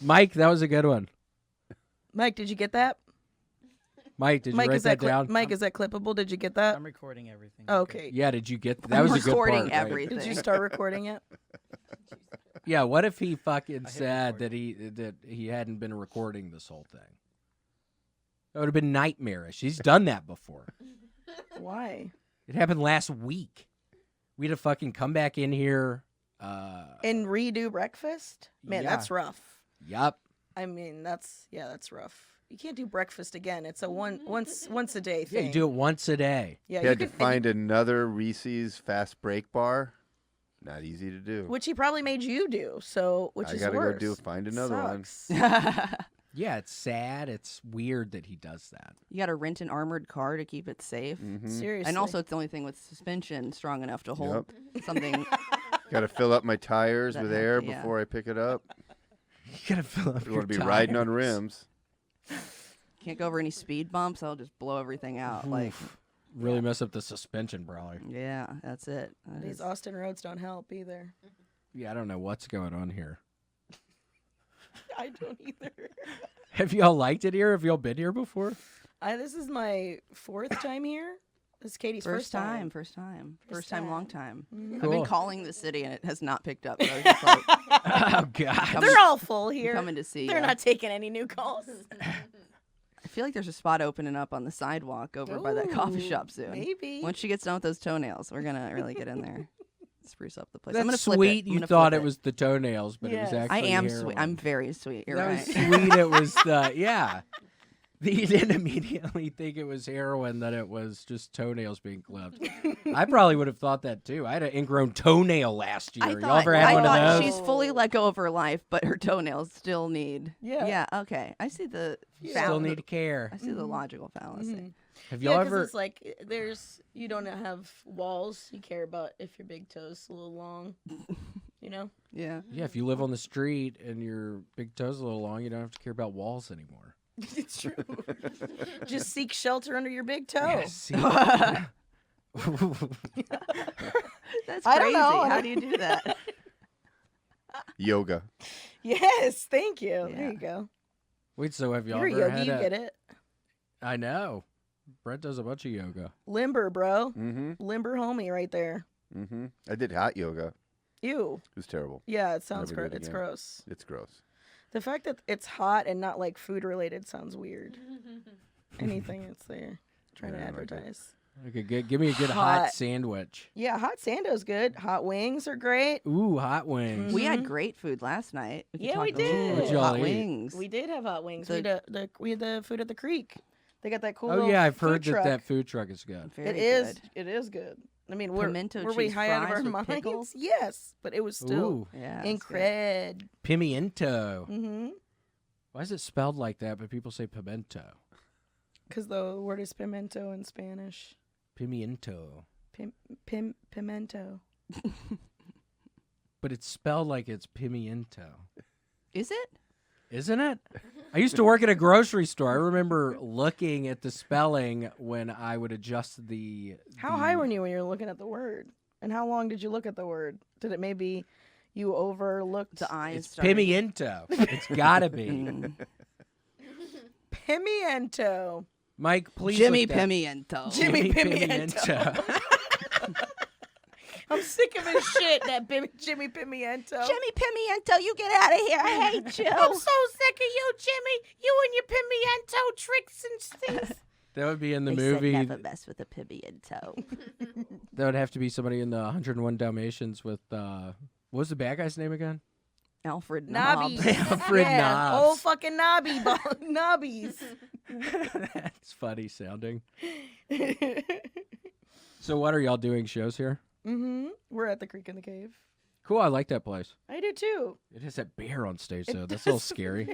Mike, that was a good one. Mike, did you get that? Mike, did you Mike, write is that that down? Mike, is that clippable? Did you get that? I'm recording everything. Oh, okay. Yeah, did you get that? I'm Was a good part. recording right? everything. Did you start recording it? Yeah, what if he fucking hit said record. that he hadn't been recording this whole thing? That would have been nightmarish. He's done that before. Why? It happened last week. We had to fucking come back in here. And redo breakfast? Man, Yeah. that's rough. Yup. I mean, that's rough. You can't do breakfast again. It's a once a day Yeah, thing. you do it once a day. Yeah, He had you to could, find another Reese's fast break bar. Not easy to do. which he probably made you do. So, which I is gotta worse. go find another one. Sucks. Yeah, it's sad. It's weird that he does that. You got to rent an armored car to keep it safe. Mm-hmm. Seriously. And also, it's the only thing with suspension strong enough to hold Yep. something. Got to fill up my tires That with helped, air yeah. before I pick it up. You gotta fill up You your want to be riding on tires. rims. Can't go over any speed bumps. That'll just blow everything out. Like, Oof. Really mess up the suspension, probably. yeah, that's it. That These is- Austin roads don't help either. Yeah, I don't know what's going on here. I don't either. Have y'all liked it here? Have y'all been here before? This is my 4th time here. This is Katie's First time. time, first time, long time. I've Cool. been calling the city and it has not picked up. So I was just like, Oh, God. Come- They're all full here. coming to see They're ya. not taking any new calls. I feel like there's a spot opening up on the sidewalk over by that coffee Ooh, shop soon. Maybe. Once she gets done with those toenails, we're gonna really get in there, spruce up the place. I'm gonna That's flip sweet. it. I'm You gonna thought flip it was the toenails, but it was Yes. actually I am heroin. sweet. I'm very sweet. You're that right. was sweet. It was the yeah. You didn't immediately think it was heroin, that it was just toenails being clipped. I probably would have thought that too. I had an ingrown toenail last year. I Y'all thought, ever had I one thought of those? she's fully let go of her life, but her toenails still need. Yeah. Yeah. Okay. I see the. Still need care. I see the logical fallacy. Have Yeah, y'all because ever? it's like you don't have walls. You care about if your big toe's a little long. You know? Yeah. Yeah, if you live on the street and your big toe's a little long, you don't have to care about walls anymore. It's true. Just seek shelter under your big toe. Yeah, see? That's I don't crazy. know. How do you do that? Yoga. Yes, thank you. There Yeah. you go. Wait, so have y'all You're a ever yogi, had you a? get it. I know. Brett does a bunch of yoga. Limber, bro. Mm-hmm. Limber homie right there. Mm-hmm. I did hot yoga. Ew. It was terrible. Yeah, it sounds Never do gross. it It's again. gross. It's gross. The fact that it's hot and not like food related sounds weird. Anything it's there. Trying to Yeah, I like it. advertise. Okay, give me a good hot Hot. sandwich. Yeah, hot sando's good. Hot wings are great. Ooh, hot wings. We had great food last night. could Yeah, talk we a little did. bit What'd about y'all eat? wings. We did have hot wings. The- we had the food at the creek. They got that cool. Oh little yeah, I've food heard truck. that food truck is good. Very It is. good. It is good. I mean, were Pimento we cheese high out of fries our with minds? pickle? Yes, but it was still Ooh, Yeah. it's good. incred. pimiento. Mm-hmm. Why is it spelled like that? But people say pimento. Because the word is pimento in Spanish. Pimiento. Pimento. But it's spelled like it's pimiento. Is it? Isn't it? I used to work at a grocery store. I remember looking at the spelling when I would adjust the. How high were you when you were looking at the word? And how long did you look at the word? Did it maybe you overlooked The eyes. It's started- pimiento. It's gotta be. Mm. Pimiento? Mike, please. Jimmy look that- Pimiento. Jimmy Pimiento. I'm sick of his shit, that Jimmy Pimiento. Jimmy Pimiento, you get out of here. I hate you. I'm so sick of you, Jimmy. You and your pimiento tricks and things. That would be in the They movie. said never mess with a pimiento. That would have to be somebody in the 101 Dalmatians with what was the bad guy's name again? Alfred Nobbies. Knobs. Alfred yeah, Knobs. old fucking knobbies. That's funny sounding. So what are y'all doing shows here? Mm-hmm. We're at the Creek in the Cave. Cool, I like that place. I do too. It has that bear on stage though. It That's a little does. scary.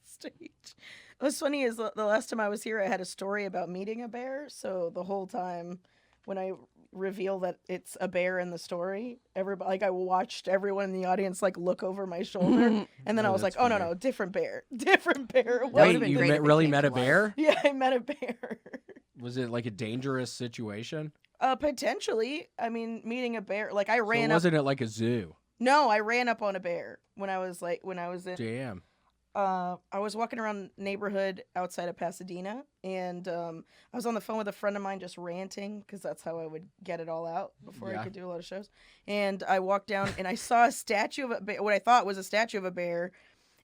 Stage. What's funny is the last time I was here, I had a story about meeting a bear. So the whole time when I reveal that it's a bear in the story, everybody, like I watched everyone in the audience like look over my shoulder, and then Oh, I was like, that's "Oh no, funny. no, different bear, different bear." That Wait, would've been you great if it really came met to a life. bear? Yeah, I met a bear. Was it like a dangerous situation? Potentially. I mean, meeting a bear, like I So ran up. wasn't it like a zoo? No, I ran up on a bear when I was in. Damn. I was walking around neighborhood outside of Pasadena, and I was on the phone with a friend of mine just ranting because that's how I would get it all out before Yeah. I could do a lot of shows. And I walked down and I saw a statue of a bear, what I thought was a statue of a bear,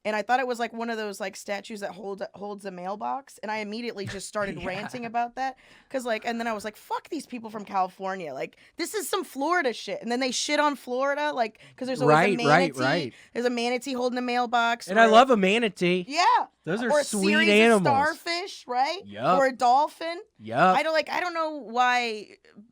And I thought it was like one of those like statues that holds a mailbox, and I immediately just started ranting about that because and then I was like, "Fuck these people from California! Like this is some Florida shit." And then they shit on Florida, like because there's always a manatee. Right. There's a manatee holding a mailbox, And I love a manatee. Yeah, Those are or a sweet series animals. of starfish, right? Yup. Or a dolphin. Yup. I don't know why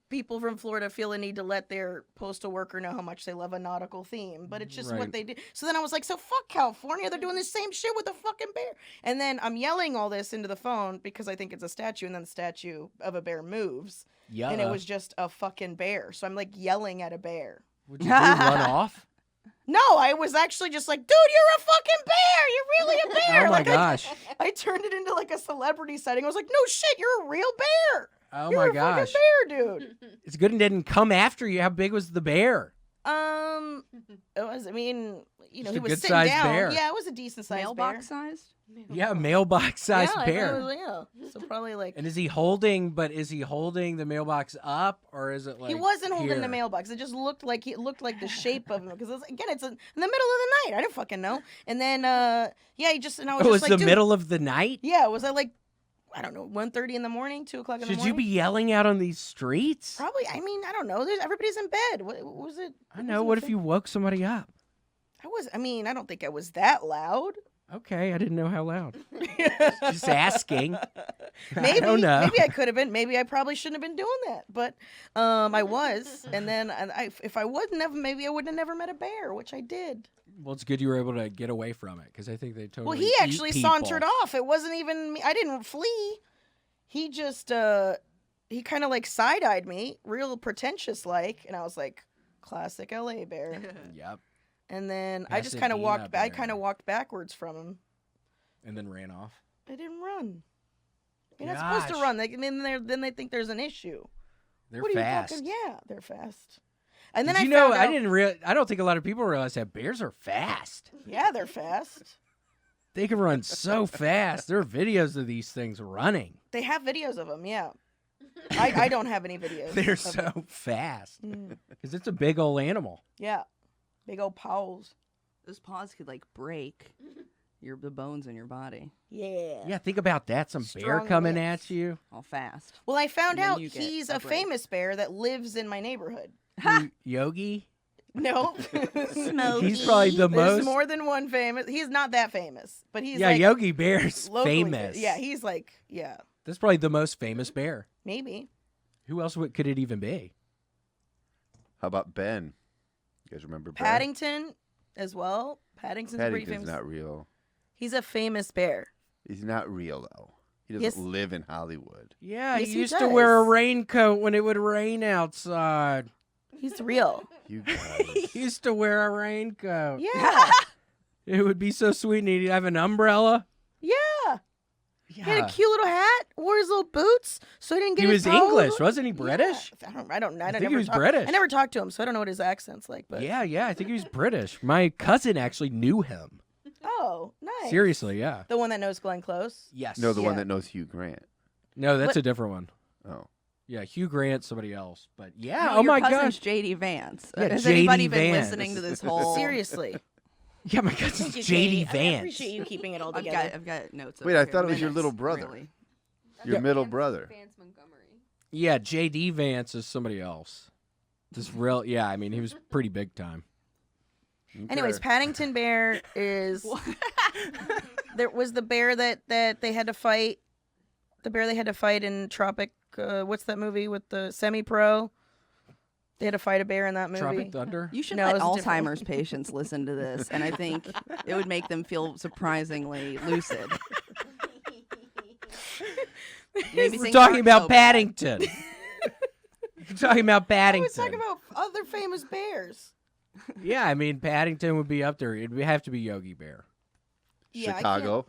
people from Florida feel a need to let their postal worker know how much they love a nautical theme, but it's just what Right. they do. So then I was like, so fuck California, they're doing the same shit with a fucking bear. And then I'm yelling all this into the phone because I think it's a statue, and then the statue of a bear moves, Yeah. and it was just a fucking bear. So I'm like yelling at a bear. Would you do? Run off? No, I was actually just like, dude, you're a fucking bear. You're really a bear. Oh my Like, gosh. I turned it into like a celebrity sighting. I was like, no shit, you're a real bear. Oh You're my a gosh. fucking bear, dude. It's good it didn't come after you. How big was the bear? It was. I mean, Just he a was sitting good-sized down. bear. Yeah, it was a decent sized bear. Mailbox sized? Yeah, mailbox sized yeah, bear. Yeah, so probably like. And is he holding the mailbox up, or is it like He wasn't holding here? the mailbox. It just looked like the shape of him because it's in the middle of the night. I didn't fucking know. And then he just and I was Oh, just it's like, the dude, middle of the night? Yeah, was I like, I don't know, 1:30 in the morning, 2 o'clock in the Should morning? you be yelling out on these streets? Probably. I mean, I don't know. Everybody's in bed. What was it? I know. What if you woke somebody up? I don't think I was that loud. Okay, I didn't know how loud. Just asking. Maybe, I don't know. maybe I could have been. Maybe I probably shouldn't have been doing that. But I was. And then if I wouldn't have, maybe I would have never met a bear, which I did. Well, it's good you were able to get away from it because I think they totally. Well, he eat actually people. sauntered off. It wasn't even me. I didn't flee. He just, he kind of like side-eyed me, real pretentious like. And I was like, classic LA bear. Yep, And then I just Pasadena kind of walked. I bear. kind of walked backwards from him. and then ran off. I didn't run. You're not supposed to Gosh. run. Then they think there's an issue. They're What are fast. you talking? Yeah, they're fast. And then Did I you know? found I out- didn't. I don't think a lot of people realize that bears are fast. Yeah, they're fast. They can run so fast. There are videos of these things running. They have videos of them. Yeah. I don't have any videos. They're of so 'em. fast Mm, because it's a big old animal. yeah, big old paws. Those paws could like break the bones in your body Yeah. Yeah, think about that. Some bear Strong coming lips. at you. all fast. Well, I found And then out you get he's a a break. famous bear that lives in my neighborhood. Yogi. No. He's probably the There's most. more than one famous. He's not that famous, but he's Yeah, like Yogi Bear's locally famous. Yeah, he's like, yeah, That's probably the most famous bear. maybe. Who else could it even be? How about Ben? You guys remember Ben? Paddington as well. Paddington's pretty Paddington's famous. not real. He's a famous bear. He's not real though. He doesn't Yes. live in Hollywood. Yeah, Yes, he he used to wear a does. raincoat when it would rain outside. He's real. You guys. He used to wear a raincoat. Yeah. It would be so sweet, and he'd have an umbrella. Yeah. Yeah. He had a cute little hat, wore his little boots, so he didn't get He his was power. English, wasn't he? British? Yeah. I don't I think never he was talk- British. I never talked to him, so I don't know what his accent's like. But Yeah, I think he was British. My cousin actually knew him. oh, nice. Seriously, yeah. The one that knows Glenn Close. Yes. No, the one Yeah. that knows Hugh Grant. No, that's What- a different one. Oh. Yeah, Hugh Grant, somebody else. But yeah, No, oh your my cousin's gosh. JD Vance. Yeah, Has J.D. anybody been Vance. listening to this whole? Seriously. Yeah, my cousin's Thank you, JD Katie. I Vance. appreciate you keeping it all I've together. got notes. Wait, over I here. thought it was your Minutes, little brother. really. Your middle brother. F Montgomery. Yeah, JD Vance is somebody else. This real, yeah, I mean, he was pretty big time. Anyways, Paddington Bear is there was the bear that they had to fight. The bear they had to fight in Tropic. What's that movie with the semi-pro? They had to fight a bear in that movie. Tropic Thunder? You should No, let it's different. Alzheimer's patients listen to this, and I think it would make them feel surprisingly lucid. Maybe We're things talking aren't about so bad. Paddington. We're talking about I Paddington. was talking about other famous bears. Yeah, I mean, Paddington would be up there. It would have to be Yogi Bear. Yeah, I Chicago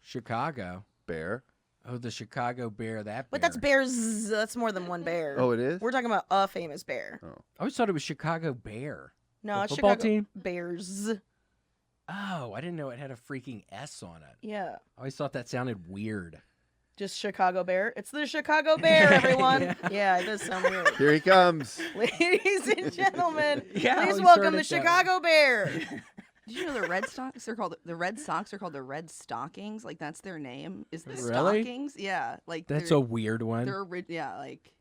Chicago. Bear. Oh, the Chicago Bear, that But bear. that's bears. That's more than one bear. Oh, it is? We're talking about a famous bear. I always thought it was Chicago Bear. No, The it's football Chicago team? Bears. Oh, I didn't know it had a freaking S on it. Yeah, I always thought that sounded weird. just Chicago Bear. It's the Chicago Bear, everyone. Yeah. Yeah, it does sound weird. Here he comes. Ladies and gentlemen, Yeah, please we welcome started the that. Chicago Bear. Did you know the Red Sox are called the Red Red Stockings? Like that's their name. Is the Really? Stockings? Yeah, like That's they're, a weird one. yeah, like.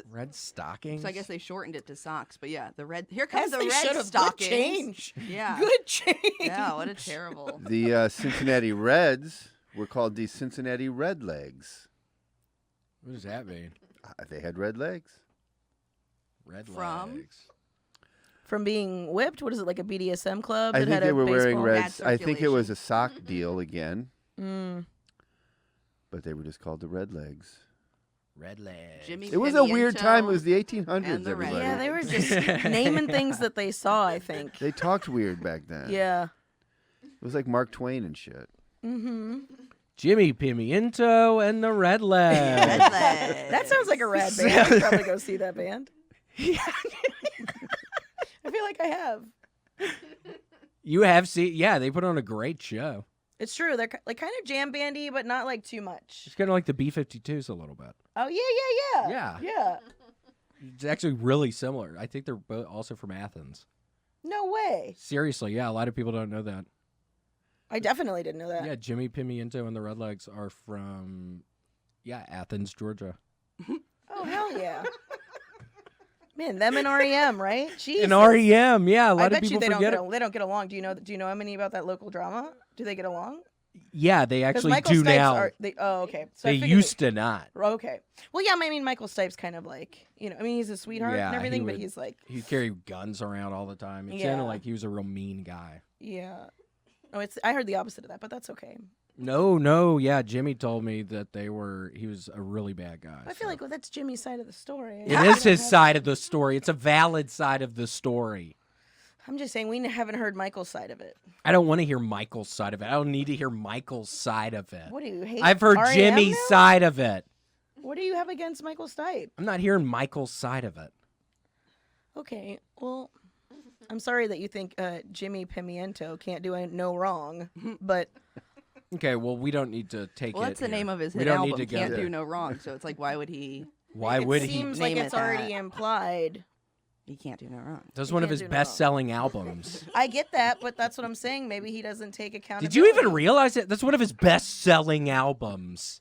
Red stockings. So I guess they shortened it to socks, but yeah, the red. Here comes As the they Red should've. Stockings. Good change. Yeah, Good change. yeah. What a terrible. The Cincinnati Reds were called the Cincinnati Redlegs. What does that mean? They had red legs. Red From? legs. From being whipped, what is it, like a BDSM club? I that think had they a were wearing baseball? reds. Bad I think it was circulation. a sock deal again, Mm. but they were just called the Redlegs. Red legs. Jimmy It was a weird time. It was the Pimiento 1800s, and the everybody. Yeah, they were just naming things that they saw, I think. They talked weird back then. Yeah. It was like Mark Twain and shit. Mm-hmm. Jimmy Pimiento and the Red legs. Red legs. That sounds like a rad band. I'd probably go see that band. Yeah. I feel like I have. You have seen? Yeah, they put on a great show. It's true. They're like kind of jam bandy, but not like too much. It's kind of like the B-52s a little bit. Oh yeah. Yeah. Yeah. It's actually really similar. I think they're both also from Athens. No way. Seriously, yeah, a lot of people don't know that. I definitely didn't know that. Yeah, Jimmy Pimiento and the Redlegs are from, Athens, Georgia. Oh hell yeah. Man, them and REM, right? Jeez. And REM, yeah, a lot I of bet you people they don't forget get it. they don't get along. Do you know any about that local drama? Do they get along? Yeah, they 'Cause actually Michael do Stipes now. okay. So I They figured used to not. Okay. Well, yeah, I mean, Michael Stipe's kind of like, he's a sweetheart Yeah, and he everything, but would- he's like, He carried guns around all the time. It Yeah. sounded like he was a real mean guy. yeah. Oh, I heard the opposite of that, but that's okay. No, yeah, Jimmy told me that he was a really bad guy. I feel like that's Jimmy's side of the story. It is his side of the story. It's a valid side of the story. I'm just saying we haven't heard Michael's side of it. I don't want to hear Michael's side of it. I don't need to hear Michael's side of it. What do you hate? I've heard R.E.M. Jimmy's now? side of it. What do you have against Michael Stipe? I'm not hearing Michael's side of it. Okay, well, I'm sorry that you think Jimmy Pimiento can't do no wrong, but Okay, well, we don't need to take Well, it that's the here. name of his We hit don't album. need to go Can't there. do no wrong. So it's like, why would he? Why it would he? seems like name it's it already that? implied. He can't do no wrong. That was He one of can't his do no wrong. best-selling albums. I get that, but that's what I'm saying. Maybe he doesn't take accountability. Did you even realize it? That's one of his best-selling albums.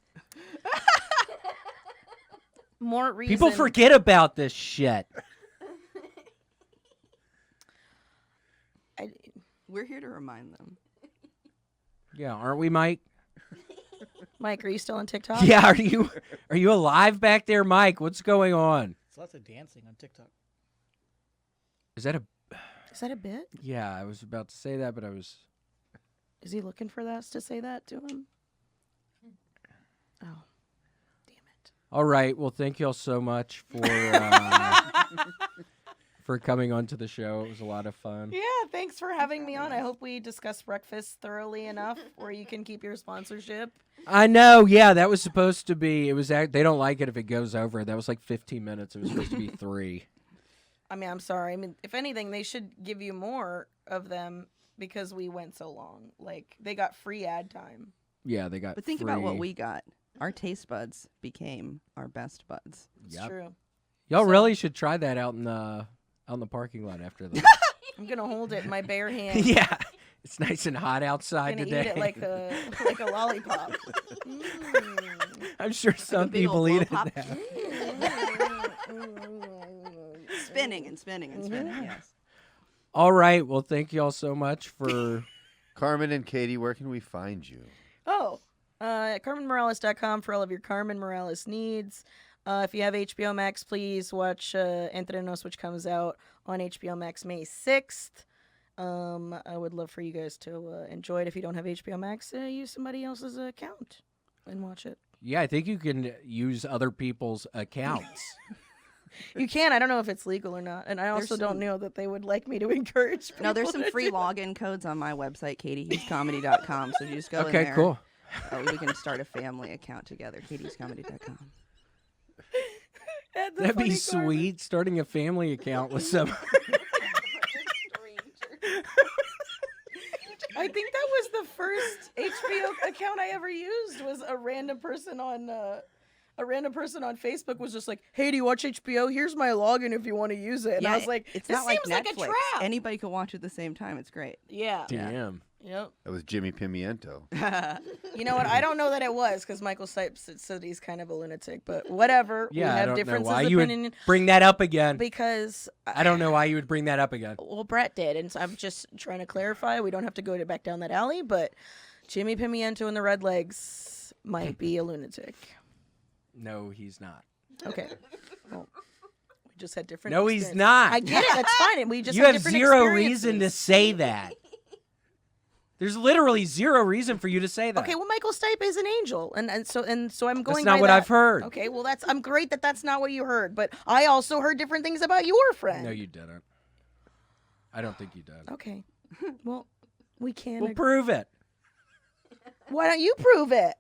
More reason. People forget about this shit. We're here to remind them. Yeah, aren't we, Mike? Mike, are you still on TikTok? Yeah, are you alive back there, Mike? What's going on? It's lots of dancing on TikTok. Is that a? Is that a bit? Yeah, I was about to say that, but I was. Is he looking for us to say that to him? Oh, damn it. All right. Well, thank y'all so much for for coming onto the show. It was a lot of fun. Yeah, thanks for having me on. I hope we discussed breakfast thoroughly enough where you can keep your sponsorship. I know. Yeah, that was supposed to be. It was. They don't like it if it goes over. That was like 15 minutes. It was supposed to be 3. I mean, I'm sorry. I mean, if anything, they should give you more of them because we went so long. Like, they got free ad time. Yeah, they got. But think about what free- we got. Our taste buds became our best buds. It's Yep. true. Y'all So- really should try that out in the parking lot after this. I'm going to hold it in my bare hand. Yeah, it's nice and hot I'm outside going to today. eat it like a lollipop. Mm. I'm sure some big people old blow eat it pop. now. Spinning and spinning and spinning. Mm-hmm. Yes. All right. Well, thank y'all so much for. Carmen and Katie, where can we find you? Oh, CarmenMorales.com for all of your Carmen Morales needs. If you have HBO Max, please watch Entre Nos, which comes out on HBO Max May 6th. I would love for you guys to enjoy it. If you don't have HBO Max, use somebody else's account and watch it. Yeah, I think you can use other people's accounts. You can. I don't know if it's legal or not. And I also don't know that they would like me to encourage people. No, there's some to free do- login codes on my website, katiehughescomedy.com. So you just go in Okay, there. cool. We can start a family account together, katiehughescomedy.com. Add the That'd be funny Carmen. sweet. Starting a family account with some. I think that was the first HBO account I ever used. Was a random person on a random person on Facebook was just like, "Hey, do you watch HBO? Here's my login if you want to use it." And I was like, it's "This not like seems like Netflix. a trap." Anybody can watch at the same time. It's great. Yeah. Damn. Yep. That was Jimmy Pimiento. You know what? I don't know that it was because Michael Stipes said he's kind of a lunatic, but whatever. Yeah, we I have don't know differences why of you opinion would bring that up again. because I don't know why you would bring that up again. well, Brett did, and so I'm just trying to clarify. We don't have to go back down that alley, but Jimmy Pimiento and the Redlegs might be a lunatic. No, he's not. Okay. Well, we just had different. No, he's experiences. not. I get it. That's fine. And we just You had have different zero reason to experiences. say that. There's literally zero reason for you to say that. Okay, well, Michael Stipe is an angel, and so I'm going. That's not by what that. I've heard. Okay, well, I'm great that that's not what you heard, but I also heard different things about your friend. No, you didn't. I don't think you did. Okay, well, we can. We'll prove it. Why don't you prove it?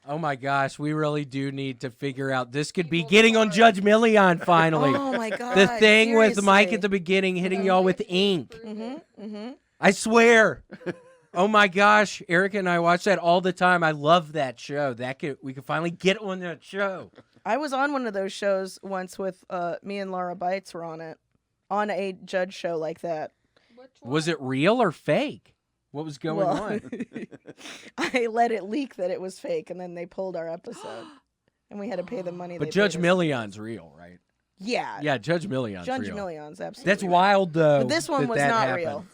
Oh my gosh, we really do need to figure out. This could be getting on Judge Million finally. Oh my God! The thing with Mike at the seriously. beginning hitting y'all with ink. Mm-hmm. I swear. Oh my gosh, Erica and I watch that all the time. I love that show. We could finally get on that show. I was on one of those shows once with me and Laura Bites were on it, on a judge show like that. Was it real or fake? What was going on? I let it leak that it was fake, and then they pulled our episode, and we had to pay the money. But they Judge paid us. Million's real, right? Yeah. Yeah, Judge Million's Judge real. Million's absolutely. That's real. wild, though. But this one that was that not happened. real.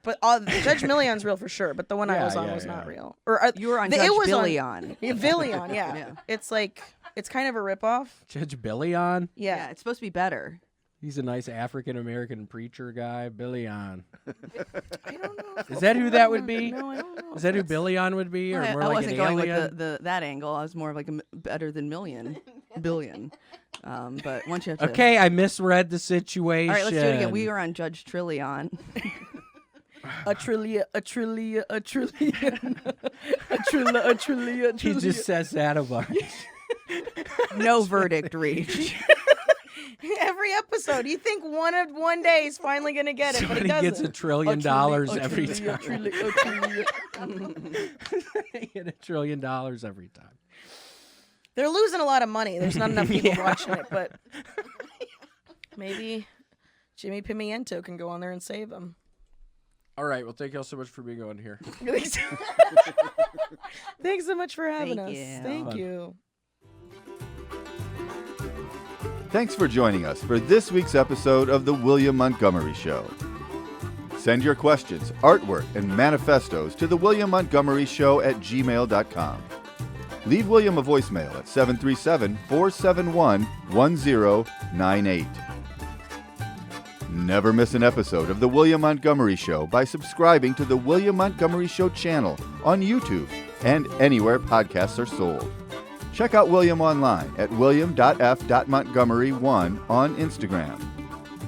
But Judge Million's real for sure. But the one I Yeah, was on yeah, was yeah. not real. Or You were on it Judge was Billy on. on. Yeah, Villion, yeah. Yeah. It's like it's kind of a ripoff. Judge Billion? Yeah, Yeah. it's supposed to be better. He's a nice African-American preacher guy, Billion. I don't know. Is that who that would be? No, I don't know. Is that who Billion would be? Or I more I like wasn't an going alien? with that angle. I was more of like better than billion. But once you have to. Okay, I misread the situation. All right, let's do it again. We were on Judge Trillion. a trillion, a trillion, a trillion, a trillion, a trillion. He just says that a bunch. No verdict reached. Every episode, you think one day he's finally gonna get it, but he Somebody doesn't. gets $1 trillion every time. They get $1 trillion every time. They're losing a lot of money. There's not enough people Yeah. watching it, but maybe Jimmy Pimiento can go on there and save them. All right, well, thank y'all so much for being on here. Thanks so much for having Thank us. you. Thank Fun. you. Thanks for joining us for this week's episode of The William Montgomery Show. Send your questions, artwork, and manifestos to The William Montgomery Show at gmail.com. Leave William a voicemail at 737-471-1098. Never miss an episode of The William Montgomery Show by subscribing to The William Montgomery Show channel on YouTube and anywhere podcasts are sold. Check out William online at william.f.montgomery1 on Instagram.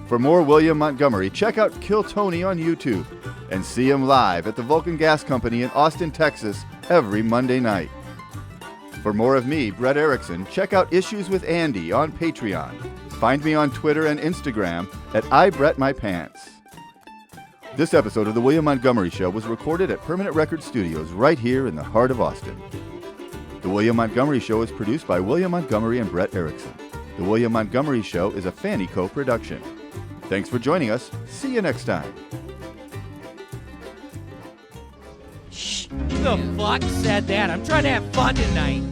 For more William Montgomery, check out Kill Tony on YouTube and see him live at the Vulcan Gas Company in Austin, Texas every Monday night. For more of me, Brett Erickson, check out Issues with Andy on Patreon. Find me on Twitter and Instagram at IBrettMyPants. This episode of The William Montgomery Show was recorded at Permanent Record Studios right here in the heart of Austin. The William Montgomery Show is produced by William Montgomery and Brett Erickson. The William Montgomery Show is a FannieCo production. Thanks for joining us. See you next time. Who the fuck said that? I'm trying to have fun tonight.